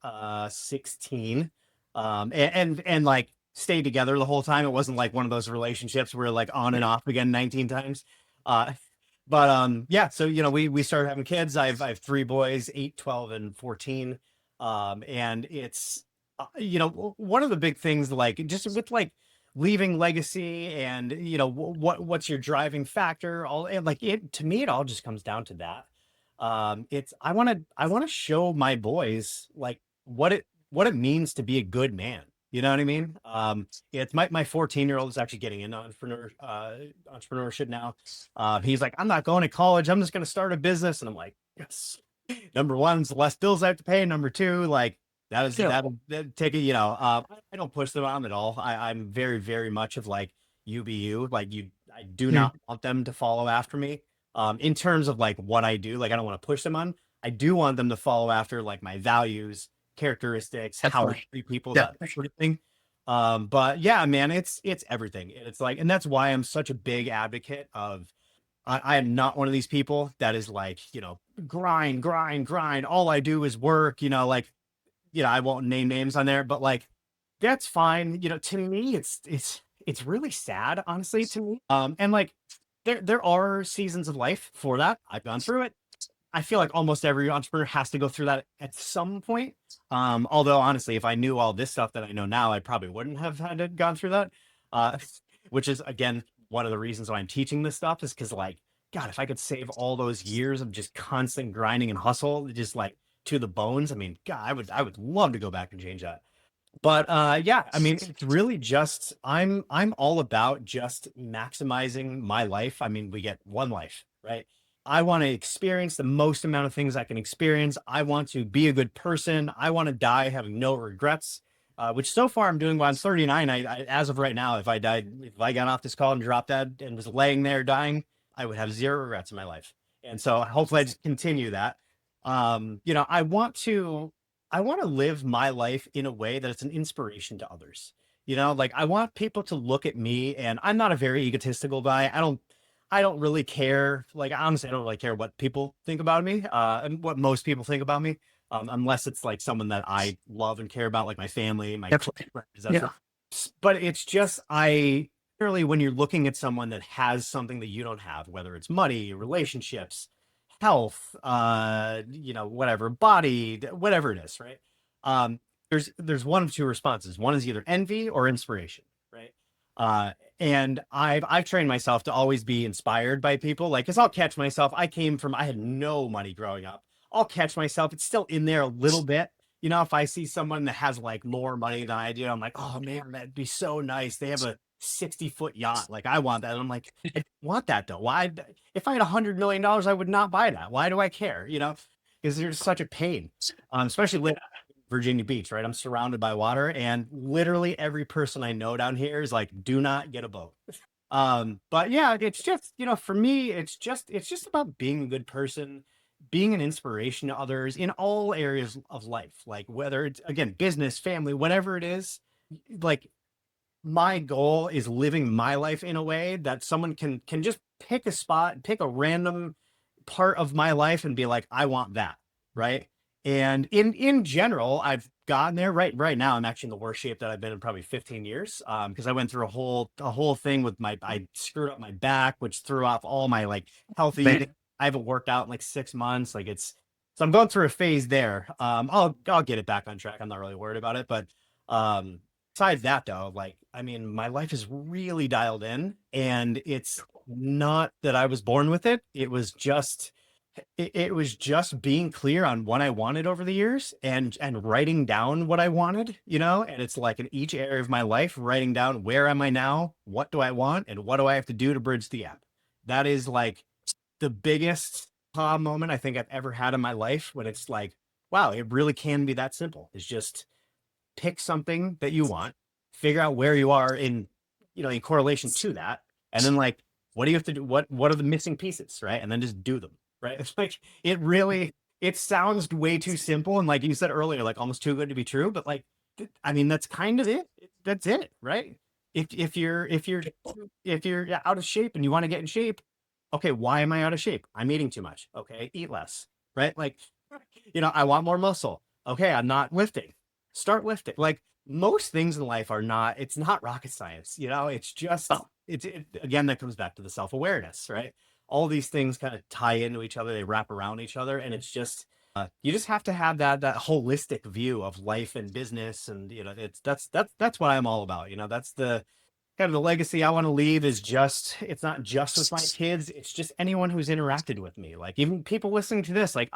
S3: 16. And like stayed together the whole time. It wasn't like one of those relationships where like on and off again 19 times. Uh, but yeah, so we started having kids. I have 3 boys, 8, 12, and 14. And it's one of the big things, like just with like leaving legacy and what's your driving factor, all, and like it to me it all just comes down to that. It's I want to show my boys like what it means to be a good man. You know what I mean? It's my 14-year-old is actually getting into entrepreneurship now. He's like, I'm not going to college. I'm just going to start a business. And I'm like, yes. Number one, it's less bills I have to pay. Number two, like
S2: Still,
S3: that take it, I don't push them on at all. I'm very, very much of like, you be you, like I do
S2: mm,
S3: not want them to follow after me. In terms of like what I do, like I don't want to push them on. I do want them to follow after like my values, characteristics, how I
S2: definitely,
S3: treat people, that
S2: definitely.
S3: sort of thing. But yeah, man, it's everything. It's like, and that's why I'm such a big advocate of. I am not one of these people that is like, grind, grind, grind. All I do is work. Like, I won't name names on there, but like, that's fine. To me, it's really sad, honestly, to me. And like, there are seasons of life for that. I've gone through it. I feel like almost every entrepreneur has to go through that at some point. Although honestly, if I knew all this stuff that I know now, I probably wouldn't have had to gone through that. Uh, which is again one of the reasons why I'm teaching this stuff is because like, God, if I could save all those years of just constant grinding and hustle, just like to the bones, I mean, God, I would love to go back and change that. But yeah, I mean, it's really just I'm all about just maximizing my life. I mean, we get one life, right? I want to experience the most amount of things I can experience. I want to be a good person. I want to die having no regrets, which so far I'm doing. While I'm 39, as of right now, if I got off this call and dropped dead and was laying there dying, I would have zero regrets in my life. And so hopefully I just continue that. You know, I want to live my life in a way that it's an inspiration to others. You know, like I want people to look at me, and I'm not a very egotistical guy. I don't really care. Like honestly, I don't really care what people think about me, and what most people think about me, unless it's like someone that I love and care about, like my family, my
S2: Definitely.
S3: friends, that
S2: Yeah.
S3: sort but it's just I really when you're looking at someone that has something that you don't have, whether it's money, relationships, health, you know, whatever, body, whatever it is, right? Um, there's one of two responses. One is either envy or inspiration, right? Uh, and I've trained myself to always be inspired by people, like, cause I'll catch myself. I had no money growing up. I'll catch myself. It's still in there a little bit. You know, if I see someone that has like more money than I do, I'm like, oh man, that'd be so nice. They have a 60-foot yacht. Like I want that. And I'm like, I don't want that though. Why? If I had $100 million, I would not buy that. Why do I care? You know, because there's such a pain, especially living in Virginia Beach, right? I'm surrounded by water, and literally every person I know down here is like, do not get a boat. But yeah, it's just, you know, for me, it's just about being a good person, being an inspiration to others in all areas of life, like whether it's again business, family, whatever it is. Like my goal is living my life in a way that someone can just pick a spot, pick a random part of my life and be like, I want that, right? And in general, I've gotten there. Right now, I'm actually in the worst shape that I've been in probably 15 years. Because I went through a whole thing with I screwed up my back, which threw off all my like healthy
S2: Man.
S3: eating. I haven't worked out in like 6 months. Like it's so I'm going through a phase there. I'll get it back on track. I'm not really worried about it, but um besides that though, like I mean, my life is really dialed in, and it's not that I was born with it. It was just being clear on what I wanted over the years, and writing down what I wanted, you know, and it's like in each area of my life, writing down where am I now, what do I want, and what do I have to do to bridge the gap. That is like the biggest moment I think I've ever had in my life, when it's like, wow, it really can be that simple. It's just pick something that you want, figure out where you are in, you know, in correlation to that, and then like, what do you have to do? What are the missing pieces, right? And then just do them, right? It's like it sounds way too simple, and like you said earlier, like almost too good to be true. But like, I mean, that's kind of it. That's it, right? If you're out of shape and you want to get in shape, okay, why am I out of shape? I'm eating too much. Okay, eat less, right? Like, you know, I want more muscle. Okay, I'm not lifting, start lifting. Like most things in life are not, it's not rocket science, you know, it's just,
S2: Oh,
S3: again, that comes back to the self-awareness, right? All these things kind of tie into each other, they wrap around each other, and it's just, you just have to have that holistic view of life and business. And, you know, that's what I'm all about. You know, that's the kind of the legacy I want to leave. Is just, it's not just with my kids, it's just anyone who's interacted with me, like even people listening to this. Like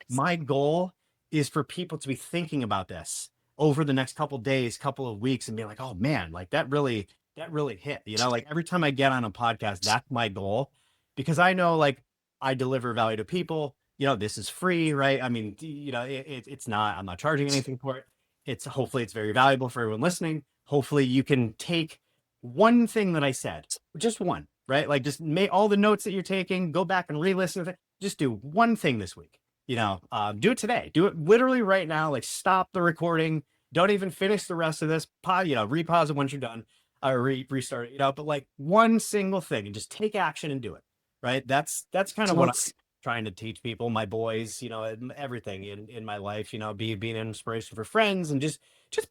S3: my goal is for people to be thinking about this over the next couple days, couple of weeks, and be like, oh man, like that really hit, you know, like every time I get on a podcast, that's my goal, because I know like I deliver value to people. You know, this is free, right? I mean, you know, it's not, I'm not charging anything for it. It's hopefully it's very valuable for everyone listening. Hopefully you can take one thing that I said, just one, right? Like just make all the notes that you're taking, go back and re-listen to it. Just do one thing this week. You know, do it today. Do it literally right now. Like stop the recording. Don't even finish the rest of this. You know, repause it once you're done, or restart it. You know, but like one single thing, and just take action and do it. Right. That's kind of what I'm
S2: let's
S3: trying to teach people, my boys. You know, and everything in my life. You know, being an inspiration for friends, and just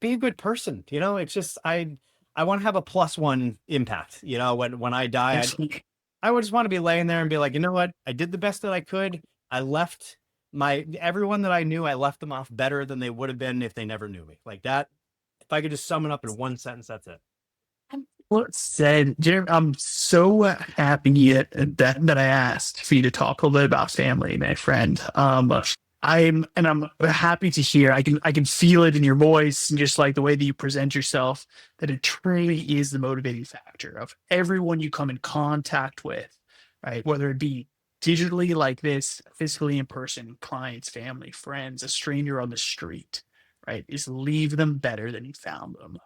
S3: be a good person. You know, it's just I want to have a plus one impact. You know, when I die,
S2: absolutely.
S3: I would just want to be laying there and be like, you know what? I did the best that I could. I left everyone that I knew, I left them off better than they would have been if they never knew me. Like that. If I could just sum it up in one sentence, that's it.
S2: Well said, Jeremy. I'm so happy that I asked for you to talk a little bit about family, my friend. I'm happy to hear. I can feel it in your voice and just like the way that you present yourself, that it truly is the motivating factor of everyone you come in contact with, right? Whether it be digitally like this, physically in person, clients, family, friends, a stranger on the street, right? Is leave them better than you found them.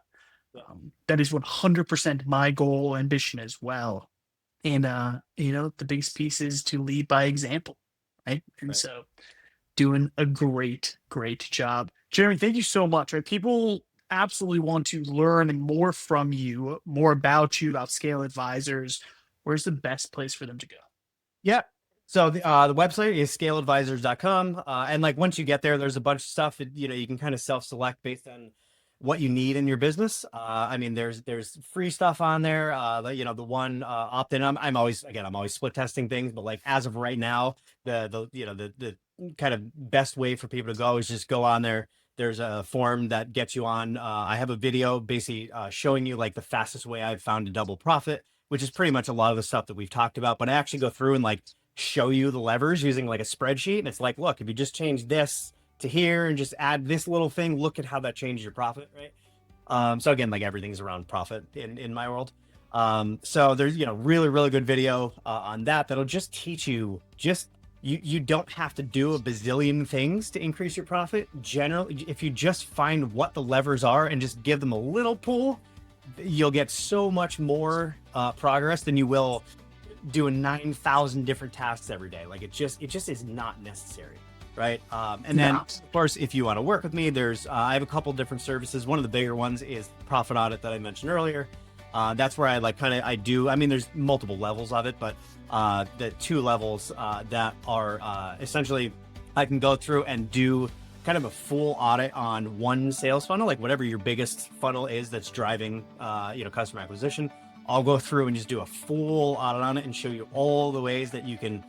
S2: That is 100% my goal, ambition as well. And the biggest piece is to lead by example, right? And
S3: Right.
S2: so doing a great job. Jeremy, thank you so much. Right? People absolutely want to learn more from you, more about you, about Scale Advisors. Where's the best place for them to go?
S3: Yeah. So the website is scaleadvisors.com. And like once you get there, there's a bunch of stuff that, you can kind of self-select based on what you need in your business. I mean, there's free stuff on there. The one opt-in. I'm always split testing things, but like as of right now, the kind of best way for people to go is just go on there. There's a form that gets you on. I have a video basically showing you like the fastest way I've found to double profit, which is pretty much a lot of the stuff that we've talked about, but I actually go through and like show you the levers using like a spreadsheet. And it's like, look, if you just change this to here and just add this little thing, look at how that changes your profit, right? So again, like everything's around profit in my world. So there's, really, really good video on that'll just teach you you don't have to do a bazillion things to increase your profit. Generally, if you just find what the levers are and just give them a little pull, you'll get so much more progress than you will doing 9,000 different tasks every day. Like it just is not necessary, right? And then of course, if you want to work with me, there's I have a couple different services. One of the bigger ones is profit audit that I mentioned earlier. That's where I do. I mean, there's multiple levels of it, but the 2 levels that are essentially I can go through and do kind of a full audit on one sales funnel, like whatever your biggest funnel is that's driving, customer acquisition. I'll go through and just do a full audit on it and show you all the ways that you can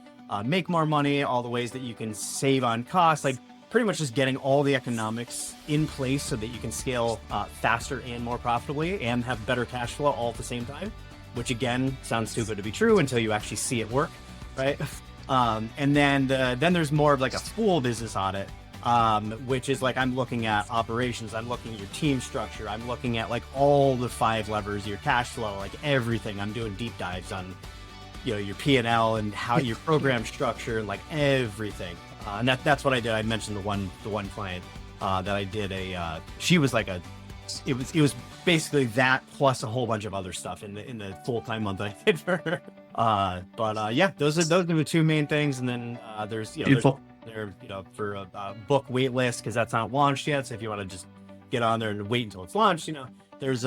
S3: make more money, all the ways that you can save on costs, like pretty much just getting all the economics in place so that you can scale faster and more profitably and have better cash flow all at the same time, which again, sounds too good to be true until you actually see it work, right? And then there's more of like a full business audit, which is like I'm looking at operations, I'm looking at your team structure, I'm looking at like all the 5 levers, your cash flow, like everything. I'm doing deep dives on your P&L and how your program structure and like everything. And that's what I did. I mentioned the one client that I did she was like it was basically that plus a whole bunch of other stuff in the full-time month I did for her. Yeah, those are the 2 main things. And then there's
S2: Beautiful.
S3: there for a book wait list because that's not launched yet. So if you want to just get on there and wait until it's launched, there's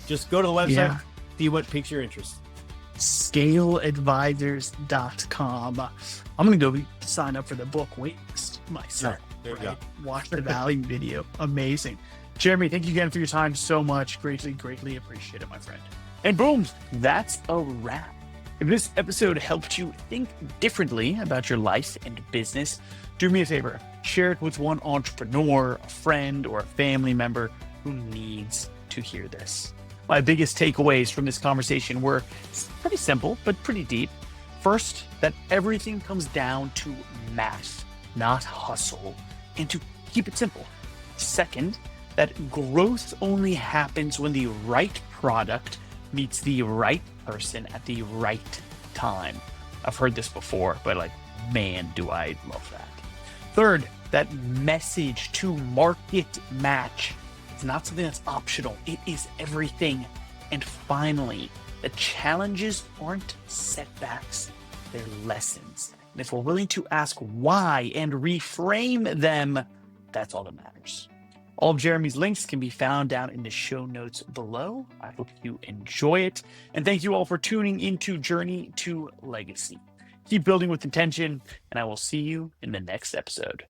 S3: just go to the website, see what piques your interest.
S2: Scaleadvisors.com. I'm gonna go sign up for the book waitlist myself.
S3: There you go.
S2: Watch the value video. Amazing. Jeremy, thank you again for your time so much. Greatly appreciate it, my friend. And boom, that's a wrap. If this episode helped you think differently about your life and business, do me a favor, share it with one entrepreneur, a friend, or a family member who needs to hear this. My biggest takeaways from this conversation were pretty simple, but pretty deep. First, that everything comes down to math, not hustle, and to keep it simple. Second, that growth only happens when the right product meets the right person at the right time. I've heard this before, but man, do I love that. Third, that message to market match. It's not something that's optional. It is everything. And finally, the challenges aren't setbacks, they're lessons. And if we're willing to ask why and reframe them, that's all that matters. All of Jeremy's links can be found down in the show notes below. I hope you enjoy it. And thank you all for tuning into Journey to Legacy. Keep building with intention, and I will see you in the next episode.